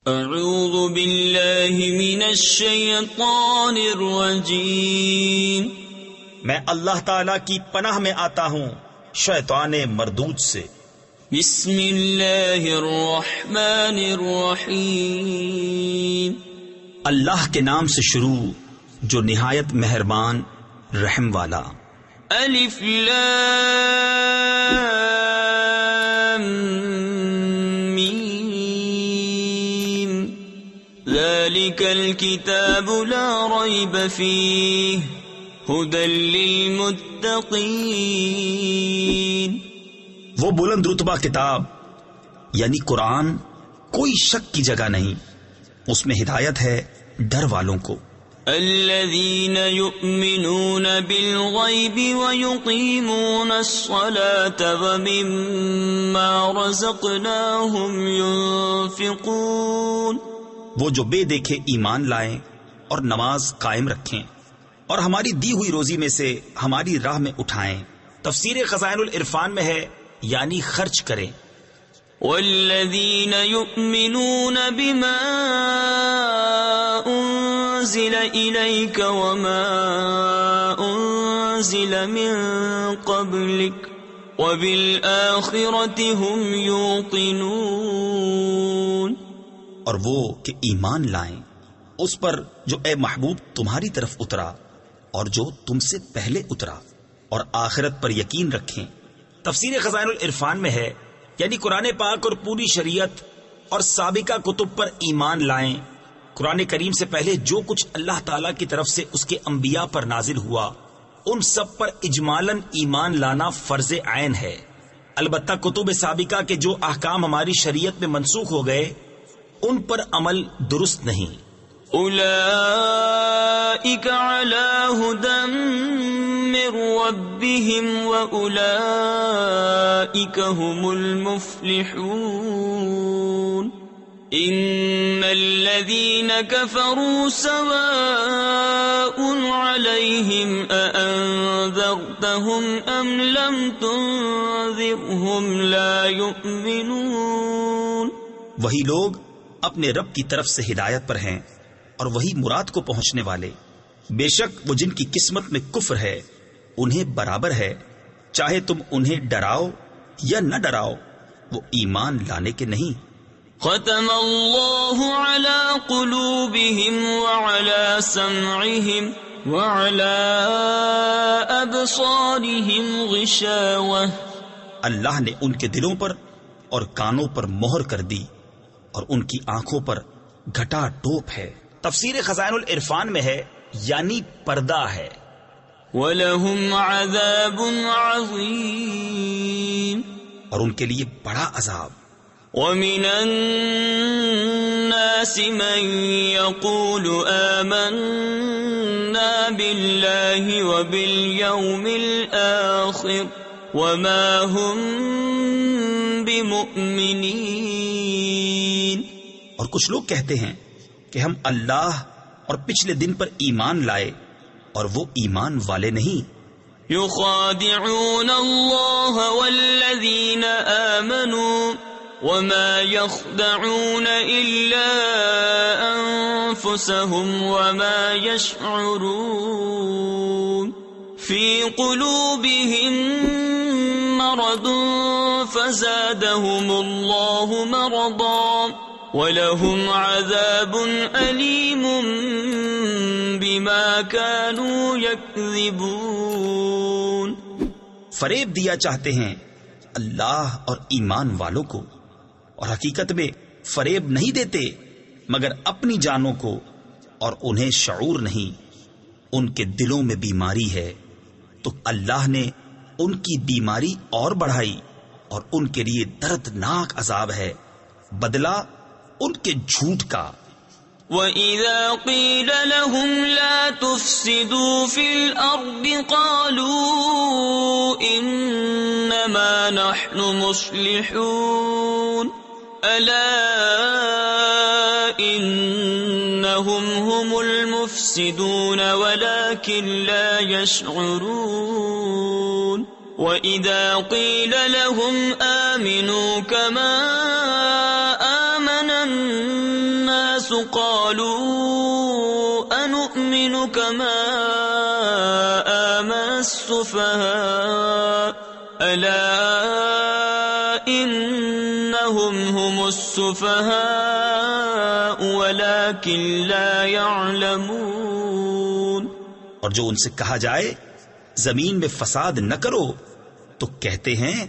اعوذ باللہ من الشیطان الرجیم، میں اللہ تعالی کی پناہ میں آتا ہوں شیطان مردود سے۔ بسم اللہ الرحمن الرحیم، اللہ کے نام سے شروع جو نہایت مہربان رحم والا۔ الف لام میم، ذالک الکتاب لا ریب فیہ ھدی للمتقین۔ وہ بلند رتبہ کتاب یعنی قرآن کوئی شک کی جگہ نہیں، اس میں ہدایت ہے ڈر والوں کو۔ الذین یؤمنون بالغیب ویقیمون الصلاة ومما رزقناہم ینفقون۔ وہ جو بے دیکھے ایمان لائیں اور نماز قائم رکھیں اور ہماری دی ہوئی روزی میں سے ہماری راہ میں اٹھائیں۔ تفسیر خزائن العرفان میں ہے یعنی خرچ کریں۔ والذین یؤمنون بما انزل الیک وما انزل من قبلک وبالآخرۃ هم یوقنون۔ اور وہ کہ ایمان لائیں اس پر جو اے محبوب تمہاری طرف اترا اور جو تم سے پہلے اترا، اور آخرت پر یقین رکھیں۔ تفسیر خزائن العرفان میں ہے یعنی قرآن پاک اور پوری شریعت اور سابقہ کتب پر ایمان لائیں۔ قرآن کریم سے پہلے جو کچھ اللہ تعالی کی طرف سے اس کے انبیاء پر نازل ہوا ان سب پر اجمالاً ایمان لانا فرض عین ہے۔ البتہ کتب سابقہ کے جو احکام ہماری شریعت میں منسوخ ہو گئے ان پر عمل درست نہیں۔ اولئک علی ھدی من ربہم واولئک هم المفلحون۔ ان الذین کفروا سواء علیہم اانذرتہم ام لم تنذرہم لا یؤمنون۔ وہی لوگ اپنے رب کی طرف سے ہدایت پر ہیں اور وہی مراد کو پہنچنے والے۔ بے شک وہ جن کی قسمت میں کفر ہے انہیں برابر ہے، چاہے تم انہیں ڈراؤ یا نہ ڈراؤ، وہ ایمان لانے کے نہیں۔ ختم اللہ علی قلوبہم وعلی سمعہم وعلی ابصارہم غشاوہ۔ اللہ نے ان کے دلوں پر اور کانوں پر مہر کر دی اور ان کی آنکھوں پر گھٹا ٹوپ ہے۔ تفسیر خزائن العرفان میں ہے یعنی پردہ ہے۔ وَلَهُمْ عَذَابٌ عَظِيمٌ، اور ان کے لیے بڑا عذاب۔ وَمِنَ النَّاسِ مَن يَقُولُ آمَنَّا بِاللَّهِ وَبِالْيَوْمِ الْآخِرِ وَمَا هُمْ بِمُؤْمِنِينَ۔ اور کچھ لوگ کہتے ہیں کہ ہم اللہ اور پچھلے دن پر ایمان لائے اور وہ ایمان والے نہیں۔ یخادعون اللہ والذین آمنوا وما یخدعون الا انفسهم وما یشعرون۔ فی قلوبهم مرض فزادهم اللہ مرضا وَلَهُمْ عَذَابٌ أَلِيمٌ بِمَا كَانُوا يَكْذِبُونَ۔ فریب دیا چاہتے ہیں اللہ اور ایمان والوں کو، اور حقیقت میں فریب نہیں دیتے مگر اپنی جانوں کو، اور انہیں شعور نہیں۔ ان کے دلوں میں بیماری ہے تو اللہ نے ان کی بیماری اور بڑھائی، اور ان کے لیے دردناک عذاب ہے، بدلہ ان کے جھوٹ کا۔ وَإِذَا قِيلَ لَهُمْ لَا تُفْسِدُوا فِي الْأَرْضِ قَالُوا إِنَّمَا نَحْنُ مُصْلِحُونَ أَلَا إِنَّهُمْ هُمُ الْمُفْسِدُونَ وَلَكِنْ لَا يَشْعُرُونَ۔ وَإِذَا قِيلَ لَهُمْ آمِنُوا كَمَا آمَنَ الناس قالوا أنؤمن كما آمن السفهاء ألا إنهم هم السفهاء ولكن لا يعلمون. اور جو ان سے کہا جائے زمین میں فساد نہ کرو تو کہتے ہیں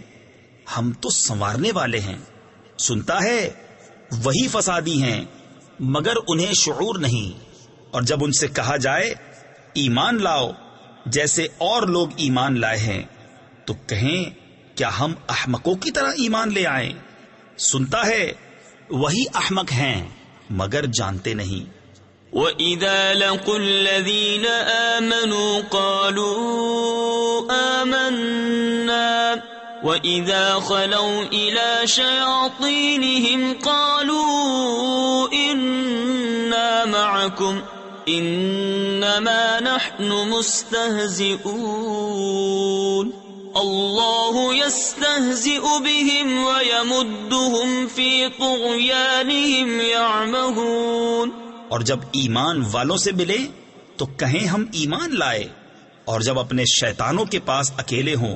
ہم تو سنوارنے والے ہیں. سنتا ہے وہی فسادی ہیں مگر انہیں شعور نہیں. اور جب ان سے کہا جائے ایمان لاؤ جیسے اور لوگ ایمان لائے ہیں تو کہیں کیا ہم احمقوں کی طرح ایمان لے آئیں. سنتا ہے وہی احمق ہیں مگر جانتے نہیں. وَإِذَا لَقُوا الَّذِينَ آمَنُوا قَالُوا آمَنَّا وَإِذَا خَلَوْا إِلَى شَيَاطِينِهِمْ قَالُوا إِنَّا مَعَكُمْ إِنَّمَا نَحْنُ مُسْتَهْزِئُونَ اللَّهُ يَسْتَهْزِئُ بِهِمْ وَيَمُدُّهُمْ فِي طُغْيَانِهِمْ يَعْمَهُونَ. اور جب ایمان والوں سے ملے تو کہیں ہم ایمان لائے، اور جب اپنے شیطانوں کے پاس اکیلے ہوں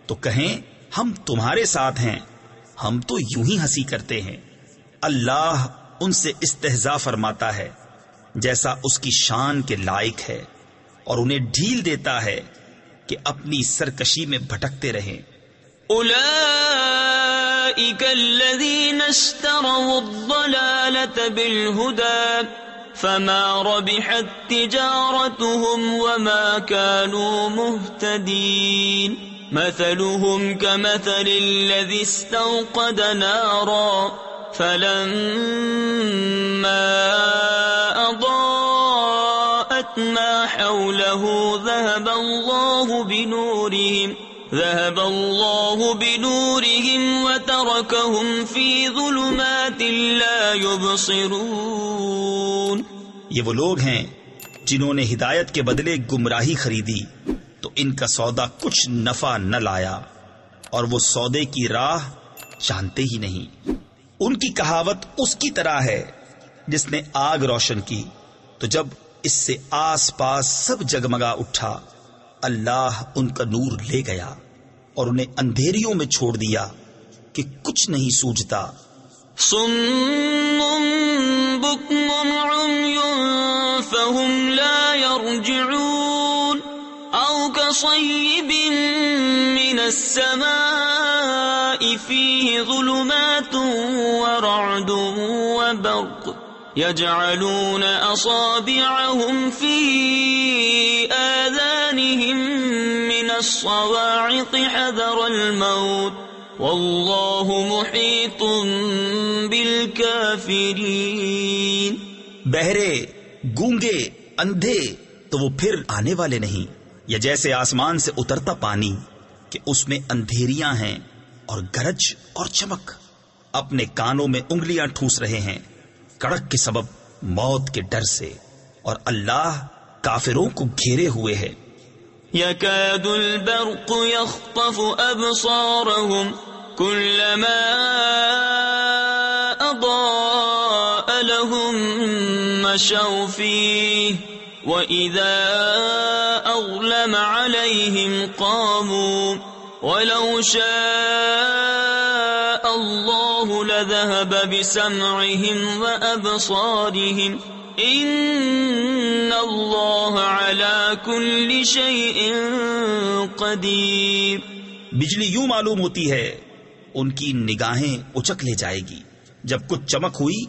تو کہیں ہم تمہارے ساتھ ہیں، ہم تو یوں ہی ہنسی کرتے ہیں. اللہ ان سے استہزاء فرماتا ہے جیسا اس کی شان کے لائق ہے، اور انہیں ڈھیل دیتا ہے کہ اپنی سرکشی میں بھٹکتے رہیں. أولئك الذين اشتروا الضلالة بالهدى فما ربحت تجارتهم وما كانوا مهتدين. مثلهم كمثل الذي استوقد نارا فلما أضاءت ما حوله ذهب الله بنورهم وتركهم في ظلمات لا يبصرون. یہ وہ لوگ ہیں جنہوں نے ہدایت کے بدلے گمراہی خریدی تو ان کا سودا کچھ نفع نہ لایا، اور وہ سودے کی راہ جانتے ہی نہیں. ان کی کہاوت اس کی طرح ہے جس نے آگ روشن کی تو جب اس سے آس پاس سب جگمگا اٹھا اللہ ان کا نور لے گیا اور انہیں اندھیریوں میں چھوڑ دیا کہ کچھ نہیں سوجھتا. صم بكم عمي فهم لا يرجعون أو كصيب من السماء فيه ظلمات ورعد وبرق يجعلون أصابعهم في آذانهم من الصواعق حذر الموت واللہ محیط بالکافرین. بہرے، گونگے، اندھے تو وہ پھر آنے والے نہیں، یا جیسے آسمان سے اترتا پانی کہ اس میں اندھیریاں ہیں اور گرج اور چمک. اپنے کانوں میں انگلیاں ٹھوس رہے ہیں کڑک کے سبب موت کے ڈر سے، اور اللہ کافروں کو گھیرے ہوئے ہے. يكاد البرق يخطف أبصارهم كلما أضاء لهم مشوا فيه وإذا أظلم عليهم قاموا ولو شاء الله لذهب بسمعهم وأبصارهم ان اللہ علی کل شیء قدیر. بجلی یوں معلوم ہوتی ہے ان کی نگاہیں اچک لے جائے گی. جب کچھ چمک ہوئی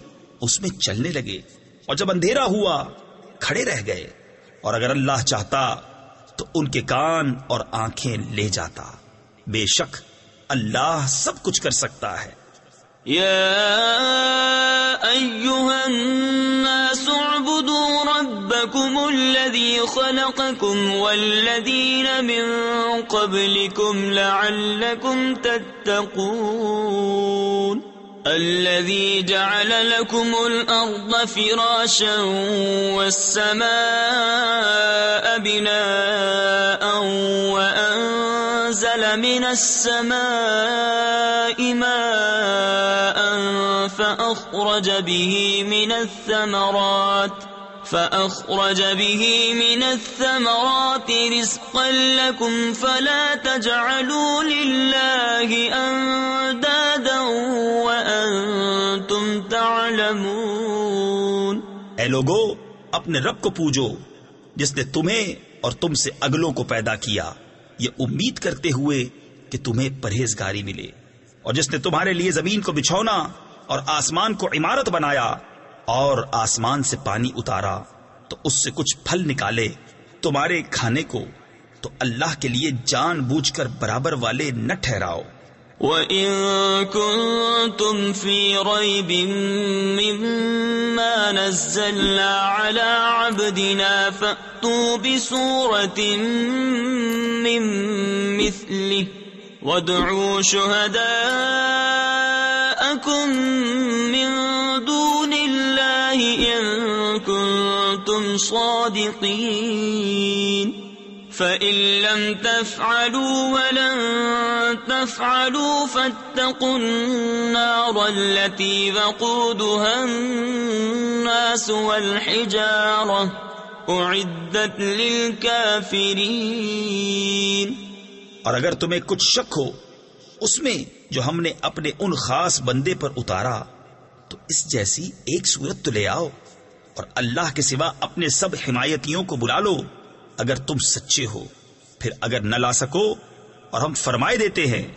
اس میں چلنے لگے، اور جب اندھیرا ہوا کھڑے رہ گئے. اور اگر اللہ چاہتا تو ان کے کان اور آنکھیں لے جاتا. بے شک اللہ سب کچھ کر سکتا ہے. یا ایھا الناس اعبدوا ربکم الذی خلقکم والذین من قبلکم لعلکم تتقون. الذي جعل لكم الأرض فراشا والسماء بناء وأنزل من السماء ماء فأخرج به من الثمرات رزقا لكم فلا تجعلوا لله أندادا وأنتم تعلمون۔ اے لوگو، اپنے رب کو پوجو جس نے تمہیں اور تم سے اگلوں کو پیدا کیا، یہ امید کرتے ہوئے کہ تمہیں پرہیزگاری ملے، اور جس نے تمہارے لیے زمین کو بچھونا اور آسمان کو عمارت بنایا اور آسمان سے پانی اتارا تو اس سے کچھ پھل نکالے تمہارے کھانے کو، تو اللہ کے لیے جان بوجھ کر برابر والے نہ ٹھہراؤ۔ وَإِن كُنتُمْ فِي رَيْبٍ مِّمَّا نَزَّلْنَا عَلَىٰ عَبْدِنَا فَأْتُوا بِسُورَةٍ مِّن مِّثْلِهِ وَادْعُوا شُهَدَاءَكُم مِّن دُونِ اللَّهِ إِن كُنتُمْ صَادِقِينَ فَإِن لَّمْ تَفْعَلُوا وَلَن تَفْعَلُوا فَاتَّقُوا النَّارَ الَّتِي وَقُودُهَا النَّاسُ وَالْحِجَارَةُ أُعِدَّتْ لِلْكَافِرِينَ۔ اور اگر تمہیں کچھ شک ہو اس میں جو ہم نے اپنے ان خاص بندے پر اتارا تو اس جیسی ایک صورت تو لے آؤ، اور اللہ کے سوا اپنے سب حمایتیوں کو بلا لو اگر تم سچے ہو۔ پھر اگر نہ لا سکو اور ہم فرمائے دیتے ہیں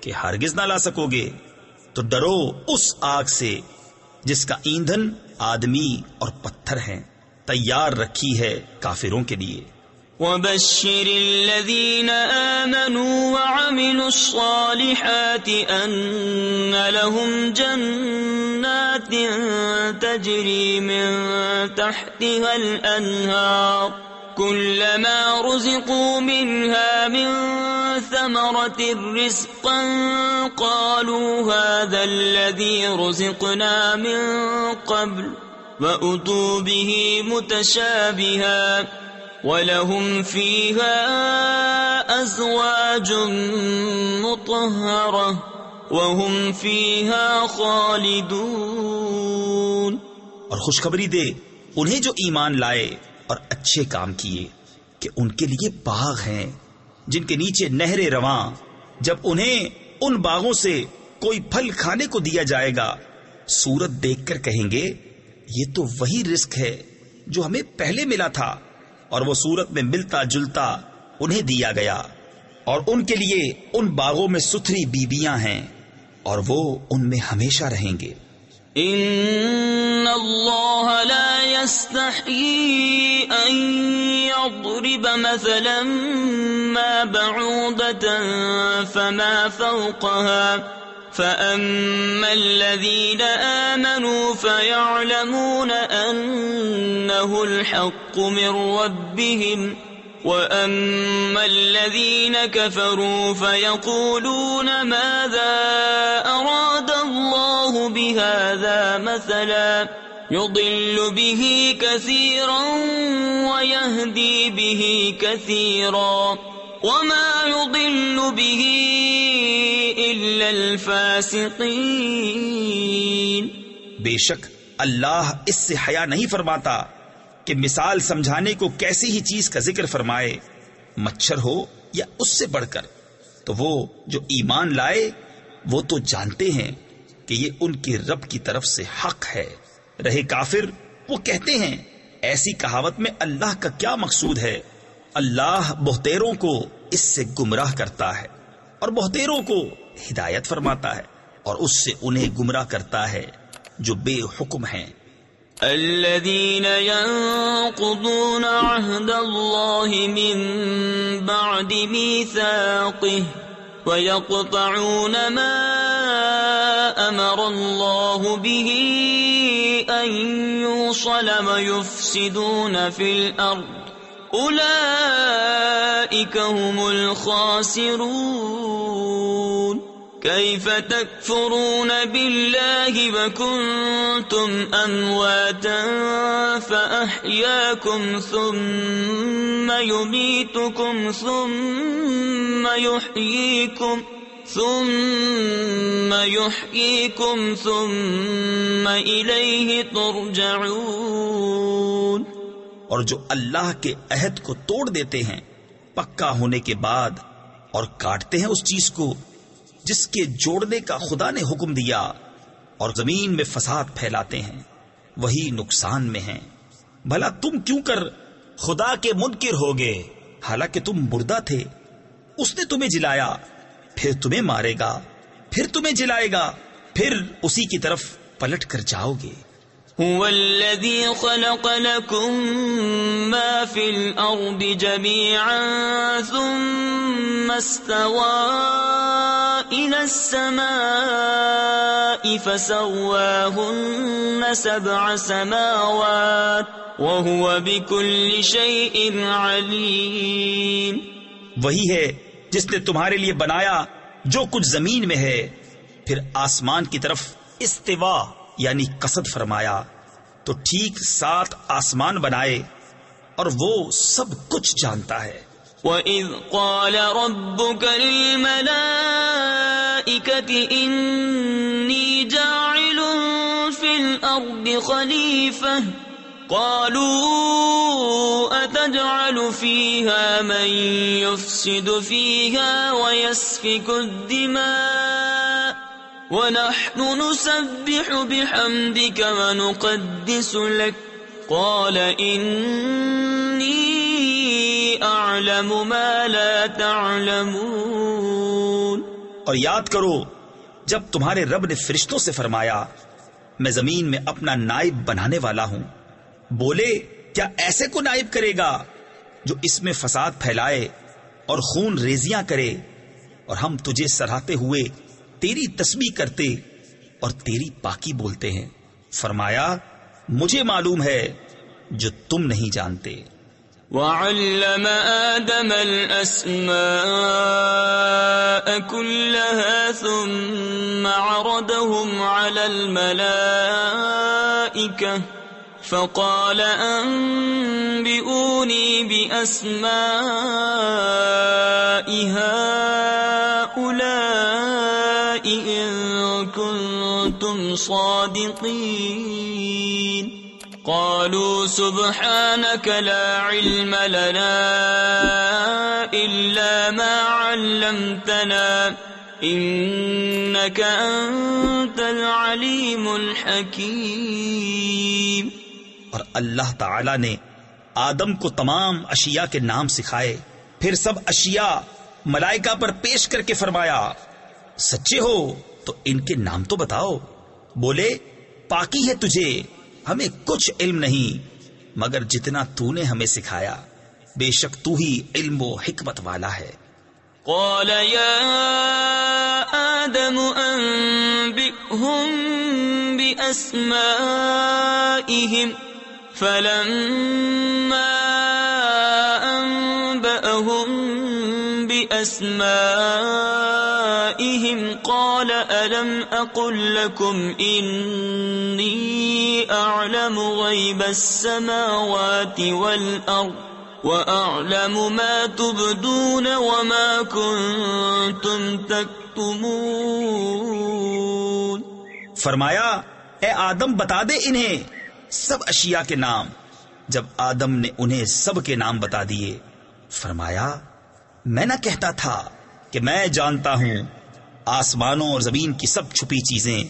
کہ ہرگز نہ لا سکو گے تو ڈرو اس آگ سے جس کا ایندھن آدمی اور پتھر ہیں، تیار رکھی ہے کافروں کے لیے۔ وَبَشِّرِ الَّذِينَ آمَنُوا وَعَمِلُوا الصَّالِحَاتِ أَنَّ لَهُمْ جَنَّاتٍ تَجْرِي مِن تَحْتِهَا الْأَنْهَارُ كُلَّمَا رُزِقُوا مِنْهَا مِن ثَمَرَةٍ رِزْقًا قَالُوا هَذَا الَّذِي رُزِقْنَا مِن قَبْلُ وَأُتُوا بِهِ مُتَشَابِهًا وَلَهُمْ فِيهَا أَزْوَاجٌ مُطَهَّرَةٌ وَهُمْ فِيهَا خَالِدُونَ۔ اور خوشخبری دے انہیں جو ایمان لائے اور اچھے کام کیے کہ ان کے لیے باغ ہیں جن کے نیچے نہریں رواں، جب انہیں ان باغوں سے کوئی پھل کھانے کو دیا جائے گا صورت دیکھ کر کہیں گے یہ تو وہی رزق ہے جو ہمیں پہلے ملا تھا، اور وہ صورت میں ملتا جلتا انہیں دیا گیا، اور ان کے لیے ان باغوں میں ستھری بیبیاں ہیں اور وہ ان میں ہمیشہ رہیں گے۔ ان اللہ لا يستحيي ان يضرب مثلا ما بعوضة فما فوقها فأما الذين آمنوا فيعلمون أنه الحق من ربهم وأما الذين كفروا فيقولون ماذا أراد الله بهذا مثلا يضل به كثيرا ويهدي به كثيرا وما يضل به إلا الفاسقين۔ بے شک اللہ اس سے حیا نہیں فرماتا کہ مثال سمجھانے کو کیسی ہی چیز کا ذکر فرمائے، مچھر ہو یا اس سے بڑھ کر، تو وہ جو ایمان لائے وہ تو جانتے ہیں کہ یہ ان کی رب کی طرف سے حق ہے، رہے کافر وہ کہتے ہیں ایسی کہاوت میں اللہ کا کیا مقصود ہے۔ اللہ بہتیروں کو اس سے گمراہ کرتا ہے اور بہتیروں کو ہدایت فرماتا ہے، اور اس سے انہیں گمراہ کرتا ہے جو بے حکم ہیں۔ الذين ينقضون عهد الله من بعد ميثاقه ويقطعون ما أمر الله به أن يوصل ويفسدون في الأرض أولئك هم الخاسرون۔ كيف تكفرون بالله وكنتم أمواتا فأحياكم ثم يميتكم ثم يحييكم ثم إليه ترجعون. اور جو اللہ کے عہد کو توڑ دیتے ہیں پکا ہونے کے بعد اور کاٹتے ہیں اس چیز کو جس کے جوڑنے کا خدا نے حکم دیا اور زمین میں فساد پھیلاتے ہیں، وہی نقصان میں ہیں. بھلا تم کیوں کر خدا کے منکر ہوگے؟ حالانکہ تم مردہ تھے، اس نے تمہیں جلایا، پھر تمہیں مارے گا، پھر تمہیں جلائے گا، پھر اسی کی طرف پلٹ کر جاؤ گے. هو الذي خلق لكم ما في الأرض جميعا ثم استوى إلى السماء فسواهن 7 سماوات وهو بكل شيء عليم. وہی ہے جس نے تمہارے لیے بنایا جو کچھ زمین میں ہے، پھر آسمان کی طرف استوا یعنی قصد فرمایا تو ٹھیک 7 آسمان بنائے اور وہ سب کچھ جانتا ہے. وَإِذْ قَالَ رَبُّكَ لِلْمَلَائِكَةِ إِنِّي جَاعِلٌ فِي الْأَرْضِ خَلِيفَةً قَالُوا أَتَجْعَلُ فِيهَا مَن يُفْسِدُ فِيهَا وَيَسْفِكُ الدِّمَاءَ وَنَحْنُ نُسَبِّحُ بِحَمْدِكَ وَنُقَدِّسُ لَكَ قَالَ إِنِّي أَعْلَمُ مَا لَا تَعْلَمُونَ. اور یاد کرو جب تمہارے رب نے فرشتوں سے فرمایا میں زمین میں اپنا نائب بنانے والا ہوں. بولے کیا ایسے کو نائب کرے گا جو اس میں فساد پھیلائے اور خون ریزیاں کرے، اور ہم تجھے سراہتے ہوئے تیری تسبیح کرتے اور تیری پاکی بولتے ہیں. فرمایا مجھے معلوم ہے جو تم نہیں جانتے. وَعَلَّمَ آدَمَ الْأَسْمَاءَ كُلَّهَا ثُمَّ عَرَضَهُمْ عَلَى الْمَلَائِكَةِ فَقَالَ أَنبِئُونِي بِأَسْمَاءِ هَؤُلَاءِ إِن كُنتُمْ صَادِقِينَ. قالوا سبحانك لا علم لنا إلا ما علمتنا إنك أنت العليم الحكيم. اور اللہ تعالی نے آدم کو تمام اشیاء کے نام سکھائے، پھر سب اشیاء ملائکہ پر پیش کر کے فرمایا سچے ہو تو ان کے نام تو بتاؤ. بولے پاکی ہے تجھے، ہمیں کچھ علم نہیں مگر جتنا تو نے ہمیں سکھایا، بے شک تو ہی علم و حکمت والا ہے. قال يا آدم أنبئهم بأسمائهم فلما أنبأهم بأسمائهم قال ألم أقل لكم إني أعلم غيب السماوات والأرض وأعلم ما تبدون وما كنتم تكتمون. فرمایا اے آدم بتا دے انہیں سب اشیاء کے نام. جب آدم نے انہیں سب کے نام بتا دیے فرمایا میں نہ کہتا تھا کہ میں جانتا ہوں آسمانوں اور زمین کی سب چھپی چیزیں،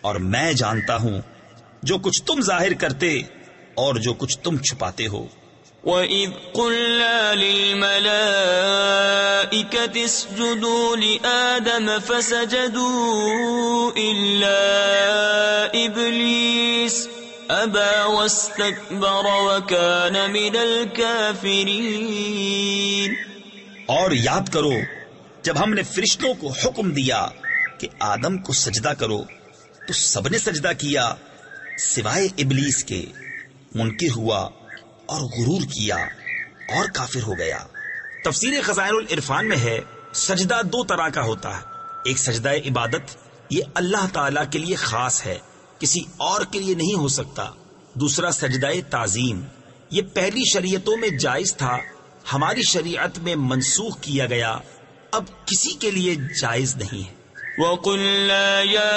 اور میں جانتا ہوں جو کچھ تم ظاہر کرتے اور جو کچھ تم چھپاتے ہو. وَإِذْ قُلْنَا لِلْمَلَائِكَةِ اسْجُدُوا لِآدَمَ فَسَجَدُوا إِلَّا إِبْلِيسَ أَبَى وَاسْتَكْبَرَ وَكَانَ مِنَ الْكَافِرِينَ. اور یاد کرو جب ہم نے فرشتوں کو حکم دیا کہ آدم کو سجدہ کرو تو سب نے سجدہ کیا سوائے ابلیس کے. منکر ہوا اور غرور کیا اور کافر ہو گیا. تفسیر خزائن العرفان میں ہے سجدہ 2 طرح کا ہوتا ہے. ایک سجدہ عبادت یہ اللہ تعالی کے لیے خاص ہے، کسی اور کے لیے نہیں ہو سکتا۔ دوسرا سجدہ تعظیم، یہ پہلی شریعتوں میں جائز تھا، ہماری شریعت میں منسوخ کیا گیا، اب کسی کے لیے جائز نہیں ہے۔ وَقُلْنَا يَا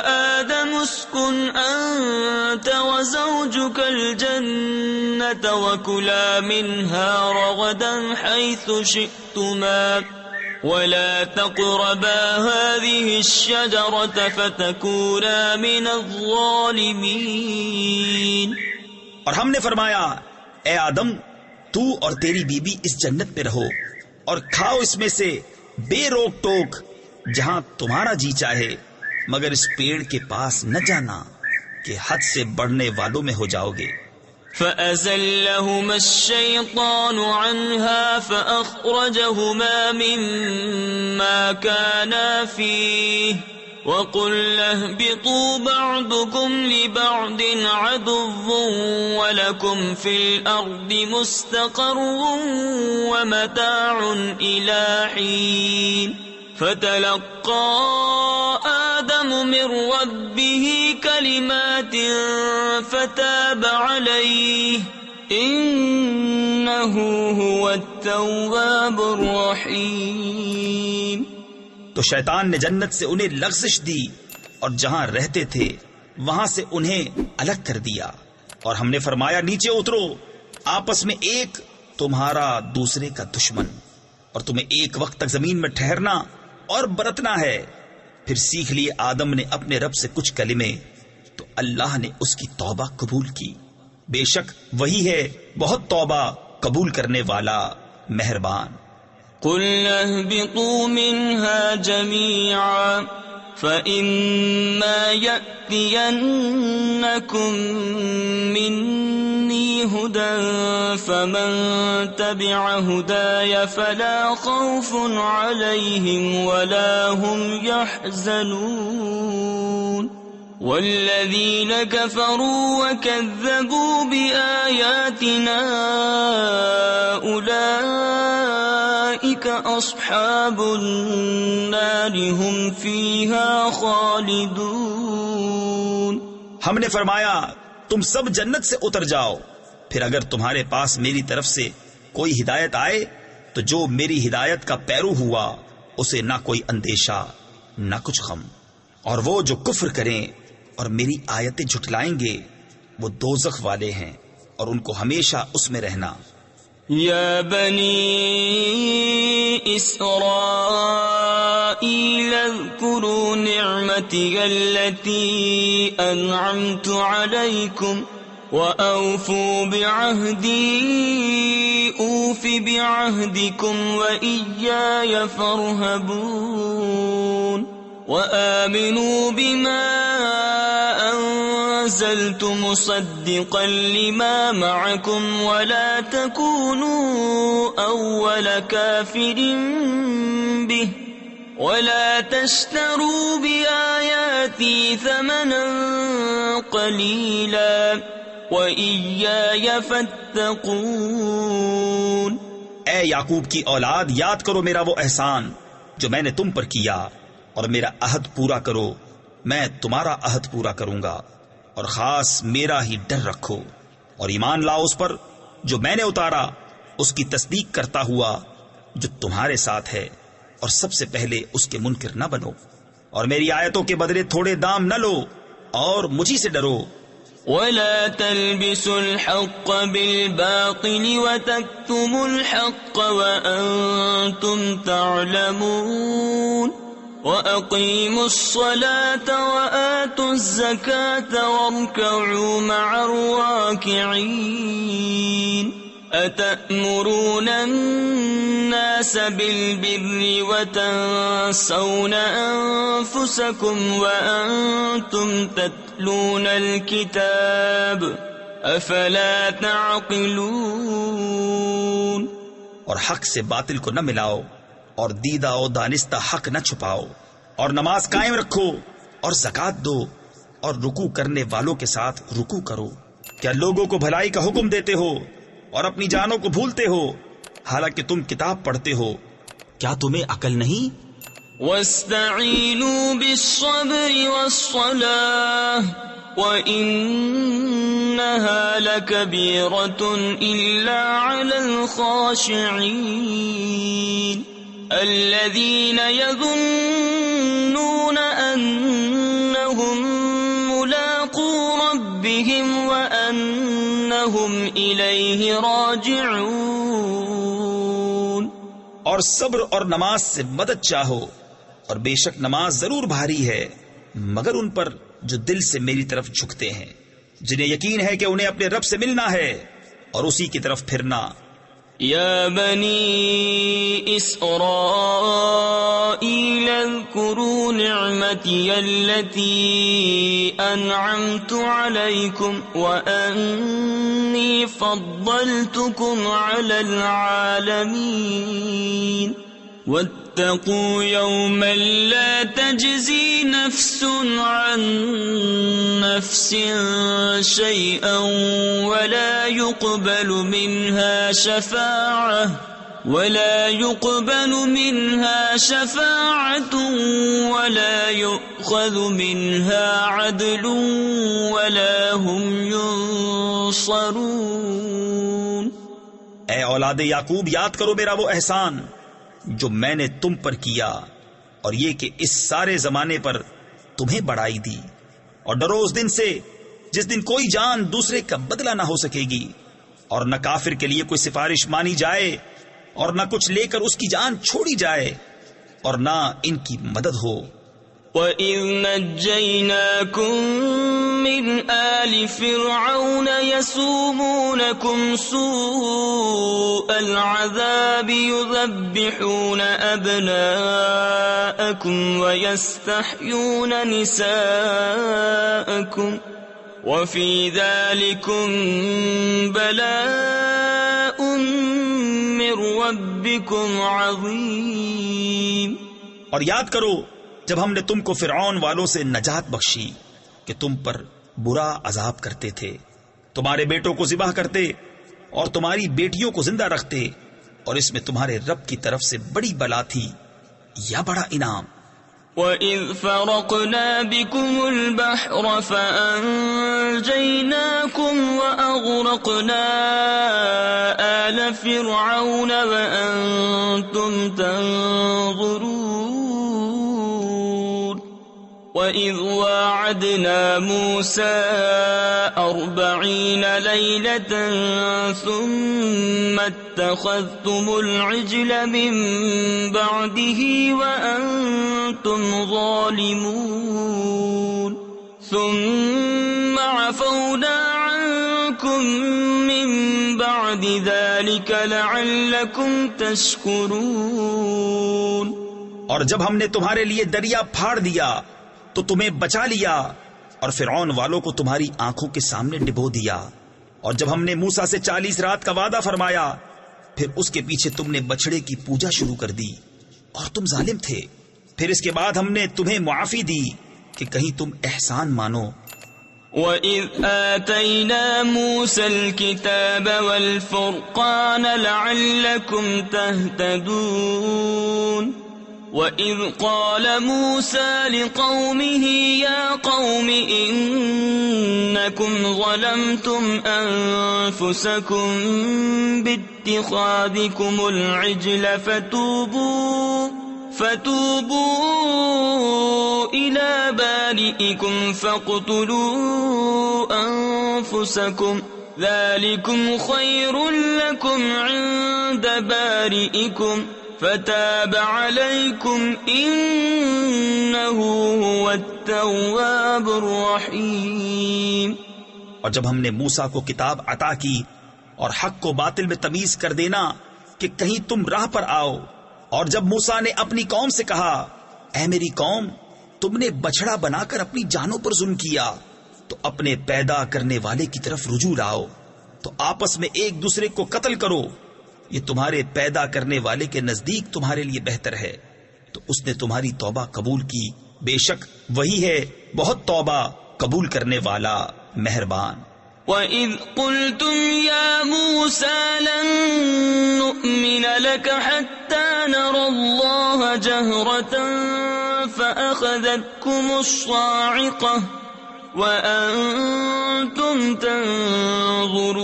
آدَمُ اسْكُنْ أَنْتَ وَزَوْجُكَ الْجَنَّةَ وَكُلَا مِنْهَا رَغَدًا حَيْثُ شِئْتُمَا وَلَا تَقْرَبَا هَذِهِ الشَّجَرَةَ فَتَكُونَا مِنَ الظَّالِمِينَ۔ اور ہم نے فرمایا اے آدم، تو اور تیری بیوی اس جنت میں رہو اور کھاؤ اس میں سے بے روک ٹوک جہاں تمہارا جی چاہے، مگر اس پیڑ کے پاس نہ جانا کہ حد سے بڑھنے والوں میں ہو جاؤ گے۔ فَأَزَلَّهُمَا الشَّيْطَانُ عَنْهَا فَأَخْرَجَهُمَا مِمَّا كَانَا فِيهِ وَقُلْنَا اهْبِطُوا بَعْضُكُمْ لِبَعْضٍ عَدُوٌّ وَلَكُمْ فِي الْأَرْضِ مُسْتَقَرٌّ وَمَتَاعٌ إِلَى حِينٍ۔ فَتَلَقَّى آدَمُ مِنْ رَبِّهِ كَلِمَاتٍ فَتَابَ عَلَيْهِ إِنَّهُ هُوَ التَّوَّابُ الرَّحِيمُ۔ تو شیطان نے جنت سے انہیں لغزش دی اور جہاں رہتے تھے وہاں سے انہیں الگ کر دیا، اور ہم نے فرمایا نیچے اترو، آپس میں ایک تمہارا دوسرے کا دشمن، اور تمہیں ایک وقت تک زمین میں ٹھہرنا اور برتنا ہے۔ پھر سیکھ لیے آدم نے اپنے رب سے کچھ کلمے، تو اللہ نے اس کی توبہ قبول کی، بے شک وہی ہے بہت توبہ قبول کرنے والا مہربان۔ قُلْنَا اهْبِطُوا مِنْهَا جَمِيعًا فَإِمَّا يَأْتِيَنَّكُمْ مِنِّي هُدًى فَمَنْ تَبِعَ هُدَايَ فَلَا خَوْفٌ عَلَيْهِمْ وَلَا هُمْ يَحْزَنُونَ وَالَّذِينَ كَفَرُوا وَكَذَّبُوا بِآيَاتِنَا أُولَئِكَ أَصْحَابُ النَّارِ هُمْ فِيهَا خَالِدُونَ۔ ہم نے فرمایا تم سب جنت سے اتر جاؤ، پھر اگر تمہارے پاس میری طرف سے کوئی ہدایت آئے تو جو میری ہدایت کا پیرو ہوا اسے نہ کوئی اندیشہ نہ کچھ غم، اور وہ جو کفر کریں اور میری آیتیں جھٹلائیں گے وہ دوزخ والے ہیں اور ان کو ہمیشہ اس میں رہنا۔ یا بنی اسرائیل اذکروا نعمتی التي انعمت علیکم وَأَوْفُوا بِعَهْدِي أُوفِ بِعَهْدِكُمْ وَإِيَّايَ فَارْهَبُونِ وَآمِنُوا بِمَا أَنزَلْتُ مُصَدِّقًا لِمَا مَعَكُمْ وَلَا تَكُونُوا أَوَّلَ كَافِرٍ بِهِ وَلَا تَشْتَرُوا بِآيَاتِي ثَمَنًا قَلِيلًا وَإِيَّايَ فَاتَّقُونِ۔ اے یعقوب کی اولاد، یاد کرو میرا وہ احسان جو میں نے تم پر کیا، اور میرا عہد پورا کرو، میں تمہارا عہد پورا کروں گا، اور خاص میرا ہی ڈر رکھو، اور ایمان لاؤ اس پر جو میں نے اتارا، اس کی تصدیق کرتا ہوا جو تمہارے ساتھ ہے، اور سب سے پہلے اس کے منکر نہ بنو، اور میری آیتوں کے بدلے تھوڑے دام نہ لو، اور مجھی سے ڈرو۔ وَلَا تَلْبِسُوا الْحَقَّ بِالْبَاطِلِ وَتَكْتُمُوا الْحَقَّ وَأَنْتُمْ تَعْلَمُونَ وَأَقِيمُوا الصَّلَاةَ وَآتُوا الزَّكَاةَ وَارْكَعُوا مَعَ الرَّاكِعِينَ أَتَأْمُرُونَ النَّاسَ بِالْبِرِّ وَتَنْسَوْنَ أَنفُسَكُمْ وَأَنْتُمْ تَتْلُونَ الْكِتَابَ أَفَلَا تَعْقِلُونَ۔ اور حق سے باطل کو نہ ملاؤ، اور دیدہ و دانستہ حق نہ چھپاؤ، اور نماز قائم رکھو، اور زکوٰۃ دو، اور رکوع کرنے والوں کے ساتھ رکوع کرو۔ کیا لوگوں کو بھلائی کا حکم دیتے ہو اور اپنی جانوں کو بھولتے ہو، حالانکہ تم کتاب پڑھتے ہو؟ کیا تمہیں عقل نہیں؟ واستعینوا بالصبر والصلاة وإنها لكبيرة إلا على الخاشعين الذين يظنون أنهم ملاقو ربهم وأنهم إليه راجعون. اور صبر اور نماز سے مدد چاہو، اور بے شک نماز ضرور بھاری ہے مگر ان پر جو دل سے میری طرف جھکتے ہیں، جنہیں یقین ہے کہ انہیں اپنے رب سے ملنا ہے اور اسی کی طرف پھرنا. یا بنی اسرائیل اذکروا نعمتی التي انعمت علیکم وانی فضلتکم علی العالمین واتقوا يوما لا تجزي نفس عن نفس شيئا ولا يقبل منها شفاعة ولا يؤخذ منها عدل ولا هم ينصرون. اے اولاد یعقوب، یاد کرو میرا وہ احسان جو میں نے تم پر کیا، اور یہ کہ اس سارے زمانے پر تمہیں بڑائی دی، اور ڈرو اس دن سے جس دن کوئی جان دوسرے کا بدلہ نہ ہو سکے گی، اور نہ کافر کے لیے کوئی سفارش مانی جائے، اور نہ کچھ لے کر اس کی جان چھوڑی جائے، اور نہ ان کی مدد ہو. وَإِذْ نَجَّيْنَاكُمْ مِنْ آلِ فِرْعَوْنَ يَسُومُونَكُمْ سُوءَ الْعَذَابِ يُذَبِّحُونَ أَبْنَاءَكُمْ وَيَسْتَحْيُونَ نِسَاءَكُمْ وَفِي ذَلِكُمْ بَلَاءٌ مِّن رَّبِّكُمْ عَظِيمٌ. اور یاد کرو جب ہم نے تم کو فرعون والوں سے نجات بخشی کہ تم پر برا عذاب کرتے تھے، تمہارے بیٹوں کو ذبح کرتے اور تمہاری بیٹیوں کو زندہ رکھتے، اور اس میں تمہارے رب کی طرف سے بڑی بلا تھی یا بڑا انعام. وَإِذْ فَرَقْنَا بِكُمُ الْبَحْرَ فَأَنْجَيْنَاكُمْ وَأَغْرَقْنَا آلَ فِرْعَوْنَ وَأَنْتُمْ تَنْظُرُونَ. وَإِذْ وَاعَدْنَا مُوسَىٰ 40 لَيْلَةً ثُمَّ اتَّخَذْتُمُ الْعِجْلَ مِن بَعْدِهِ وَأَنْتُمْ ظَالِمُونَ. ثُمَّ عَفَوْنَا عَنْكُمْ مِن بَعْدِ ذَلِكَ لَعَلَّكُمْ تَشْكُرُونَ. اور جب ہم نے تمہارے لیے دریا پھاڑ دیا تو تمہیں بچا لیا، اور فرعون والوں کو تمہاری آنکھوں کے سامنے ڈبو دیا. اور جب ہم نے موسیٰ سے 40 رات کا وعدہ فرمایا، پھر اس کے پیچھے تم نے بچڑے کی پوجا شروع کر دی اور تم ظالم تھے. پھر اس کے بعد ہم نے تمہیں معافی دی کہ کہیں تم احسان مانو. وَإِذْ آتَيْنَا مُوسَى الْكِتَابَ وَالْفُرْقَانَ لَعَلَّكُمْ تَهْتَدُونَ. وَإِذْ قَالَ مُوسَى لِقَوْمِهِ يَا قَوْمِ إِنَّكُمْ ظَلَمْتُمْ أَنفُسَكُمْ بِاتِّخَاذِكُمُ الْعِجْلَ فَتُوبُوا إِلَى بَارِئِكُمْ فَاقْتُلُوا أَنفُسَكُمْ ذَلِكُمْ خَيْرٌ لَكُمْ عِندَ بَارِئِكُمْ فَتَابَ عَلَيْكُمْ إِنَّهُ هُوَ التَّوَّابُ الرَّحِيمُ. اور جب ہم نے موسیٰ کو کتاب عطا کی اور حق کو باطل میں تمیز کر دینا کہ کہیں تم راہ پر آؤ، اور جب موسیٰ نے اپنی قوم سے کہا اے میری قوم، تم نے بچڑا بنا کر اپنی جانوں پر ظلم کیا، تو اپنے پیدا کرنے والے کی طرف رجوع لاؤ، تو آپس میں ایک دوسرے کو قتل کرو، یہ تمہارے پیدا کرنے والے کے نزدیک تمہارے لیے بہتر ہے. تو اس نے تمہاری توبہ قبول کی، بے شک وہی ہے بہت توبہ قبول کرنے والا مہربان. وَإِذْ قُلْتُمْ يَا مُوسَىٰ لَن نُّؤْمِنَ لَكَ حَتَّىٰ نرى الله جهرة فأخذتكم الصاعقة وأنتم تنظرون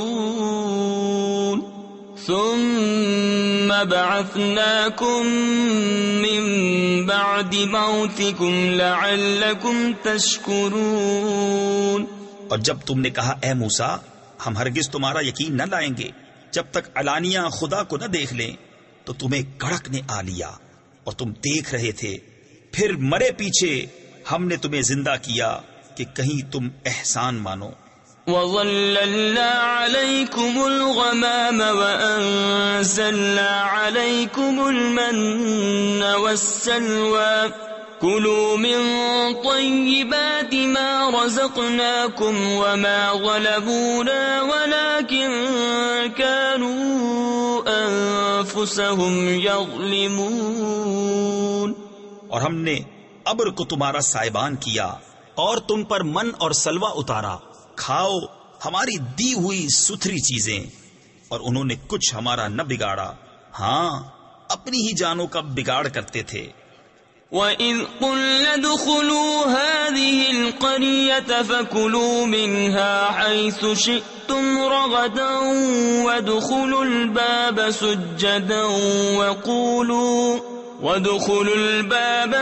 ثم بعثناكم من بعد موتكم لعلكم تشكرون. اور جب تم نے کہا اے موسیٰ ہم ہرگز تمہارا یقین نہ لائیں گے جب تک علانیہ خدا کو نہ دیکھ لیں تو تمہیں کڑک نے آ لیا اور تم دیکھ رہے تھے، پھر مرے پیچھے ہم نے تمہیں زندہ کیا کہ کہیں تم احسان مانو. وَظَلَّلْنَا عَلَيْكُمُ الْغَمَامَ وَأَنزَلْنَا عَلَيْكُمُ الْمَنَّ وَالسَّلْوَىٰ كُلُوا مِن طَيِّبَاتِ مَا رَزَقْنَاكُمْ وَمَا ظَلَمُونَا وَلَٰكِن كَانُوا أَنفُسَهُمْ يَظْلِمُونَ. اور ہم نے ابر کو تمہارا سائبان کیا اور تم پر من اور سلوہ اتارا، کھاؤ ہماری دی ہوئی ستھری چیزیں، اور انہوں نے کچھ ہمارا نہ بگاڑا، ہاں اپنی ہی جانوں کا بگاڑ کرتے تھے. وَإِذْ قُلْنَا ادْخُلُوا هَٰذِهِ الْقَرْيَةَ فَكُلُوا مِنْهَا حَيْثُ شِئْتُمْ رَغَدًا وَادْخُلُوا الْبَابَ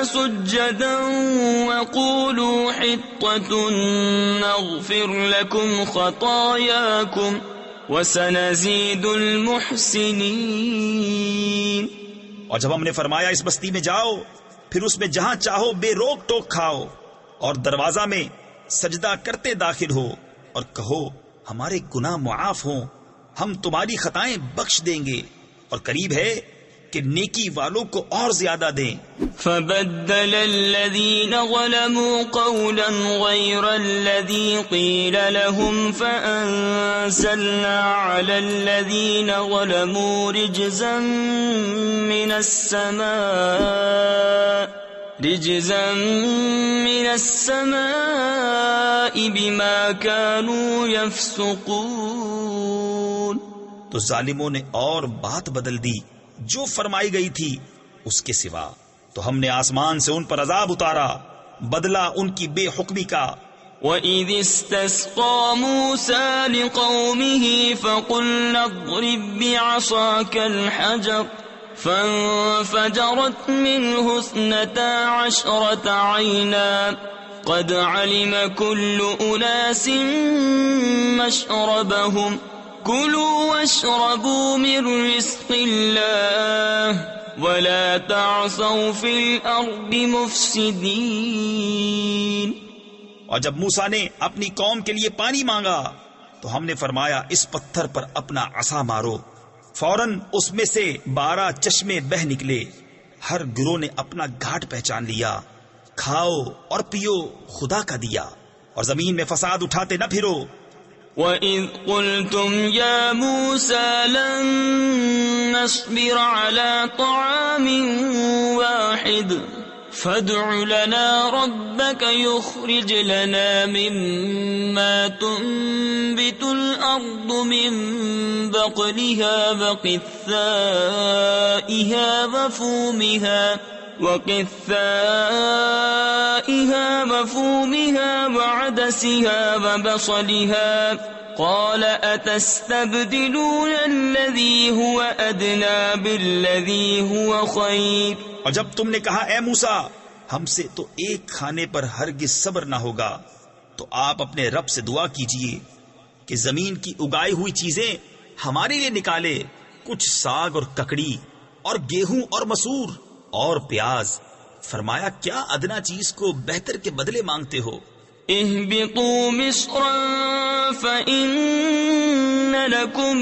سُجَّدًا وَقُولُوا حِطَّةٌ نَغْفِرْ لَكُمْ خَطَايَاكُمْ وَسَنَزِيدُ الْمُحْسِنِينَ. اور جب ہم نے فرمایا اس بستی میں جاؤ پھر اس میں جہاں چاہو بے روک ٹوک کھاؤ اور دروازہ میں سجدہ کرتے داخل ہو اور کہو ہمارے گناہ معاف ہوں، ہم تمہاری خطائیں بخش دیں گے اور قریب ہے کہ نیکی والوں کو اور زیادہ دیں. فَبَدَّلَ الَّذِينَ ظَلَمُوا قَوْلًا غَيْرَ الَّذِي قِيلَ لَهُمْ فَأَنزَلْنَا عَلَى الَّذِينَ ظَلَمُوا رِجْزًا مِّنَ السَّمَاءِ بِمَا كَانُوا يَفْسُقُونَ. تو ظالموں نے اور بات بدل دی جو فرمائی گئی تھی اس کے سوا، تو ہم نے آسمان سے ان پر عذاب اتارا بدلہ ان کی بے حکمی کا. وَإِذِ اسْتَسْقَىٰ مُوسَىٰ لِقَوْمِهِ فَقُلْنَا اضْرِب بِّعَصَاكَ الْحَجَرَ فَانفَجَرَتْ مِنْهُ 12 عَيْنًا قَدْ عَلِمَ كُلُّ أُنَاسٍ مَّشْرَبَهُمْ كُلُوا وَاشْرَبُوا مِن رِّزْقِ اللَّهِ وَلَا تَعْثَوْا فِي الْأَرْضِ مُفْسِدِينَ. اور جب موسیٰ نے اپنی قوم کے لیے پانی مانگا تو ہم نے فرمایا اس پتھر پر اپنا عصا مارو، فوراً اس میں سے 12 چشمے بہ نکلے، ہر گروہ نے اپنا گھاٹ پہچان لیا. کھاؤ اور پیو خدا کا دیا اور زمین میں فساد اٹھاتے نہ پھرو. وَإِذْ قُلْتُمْ يَا مُوسَىٰ لَن نَّصْبِرَ عَلَىٰ طَعَامٍ وَاحِدٍ فَادْعُ لَنَا رَبَّكَ يُخْرِجْ لَنَا مِمَّا تُنبِتُ الْأَرْضُ مِن بَقْلِهَا وَفُومِهَا وَعَدَسِهَا وَبَصَلِهَا قَالَ أَتَسْتَبْدِلُونَ الَّذِي هُوَ أَدْنَىٰ بِالَّذِي هُوَ خَيْرٌ. اور جب تم نے کہا اے موسیٰ ہم سے تو ایک کھانے پر ہرگز صبر نہ ہوگا، تو آپ اپنے رب سے دعا کیجئے کہ زمین کی اگائی ہوئی چیزیں ہمارے لیے نکالے، کچھ ساگ اور ککڑی اور گیہوں اور مسور اور پیاز. فرمایا کیا ادنا چیز کو بہتر کے بدلے مانگتے ہو؟ اهبطوا مصرا فإن لكم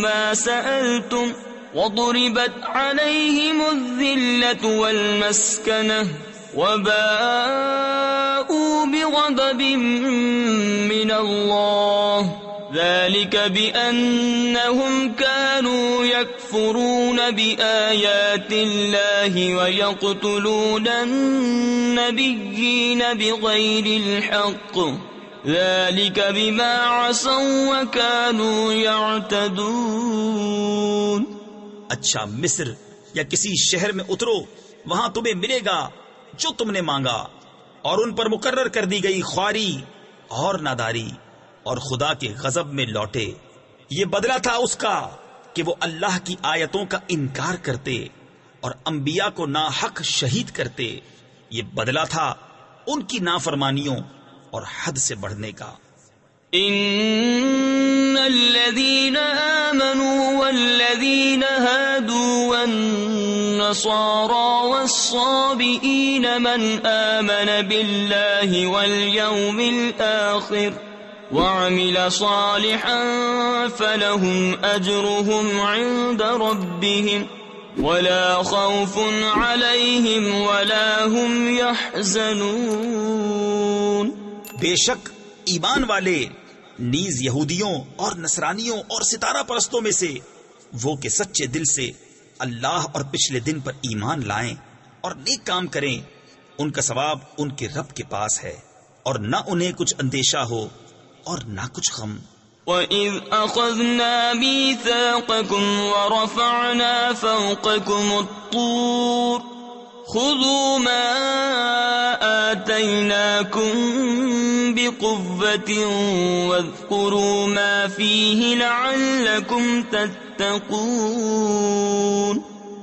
ما سألتم وضربت عليهم الذلة والمسكنة وباءوا بغضب من الله ذلك بأنهم كانوا يكفرون بآيات الله ويقتلون النبيين بغير الحق ذلك بما عصوا وكانوا يعتدون. اچھا مصر یا کسی شہر میں اترو، وہاں تمہیں ملے گا جو تم نے مانگا، اور ان پر مقرر کر دی گئی خواری اور ناداری، اور خدا کے غضب میں لوٹے۔ یہ بدلہ تھا اس کا کہ وہ اللہ کی آیتوں کا انکار کرتے اور انبیاء کو ناحق شہید کرتے۔ یہ بدلہ تھا ان کی نافرمانیوں اور حد سے بڑھنے کا۔ ان الذين آمنوا والذين هادوا والنصارى والصابئين من آمن بالله واليوم الآخر وعمل صالحا فلهم أجرهم عند ربهم ولا خوف عليهم ولا هم يحزنون۔ بے شک ایمان والے نیز یہودیوں اور نصرانیوں اور ستارہ پرستوں میں سے وہ کہ سچے دل سے اللہ اور پچھلے دن پر ایمان لائیں اور نیک کام کریں، ان کا ثواب ان کے رب کے پاس ہے، اور نہ انہیں کچھ اندیشہ ہو اور نہ کچھ غم۔ وَإِذْ أَخَذْنَا مِيثَاقَكُمْ وَرَفَعْنَا فَوْقَكُمُ الطُّورَ خُذُوا مَا آتَيْنَاكُمْ بِقُوَّةٍ وَاذْكُرُوا مَا فِيهِ لَعَلَّكُمْ تَتَّقُونَ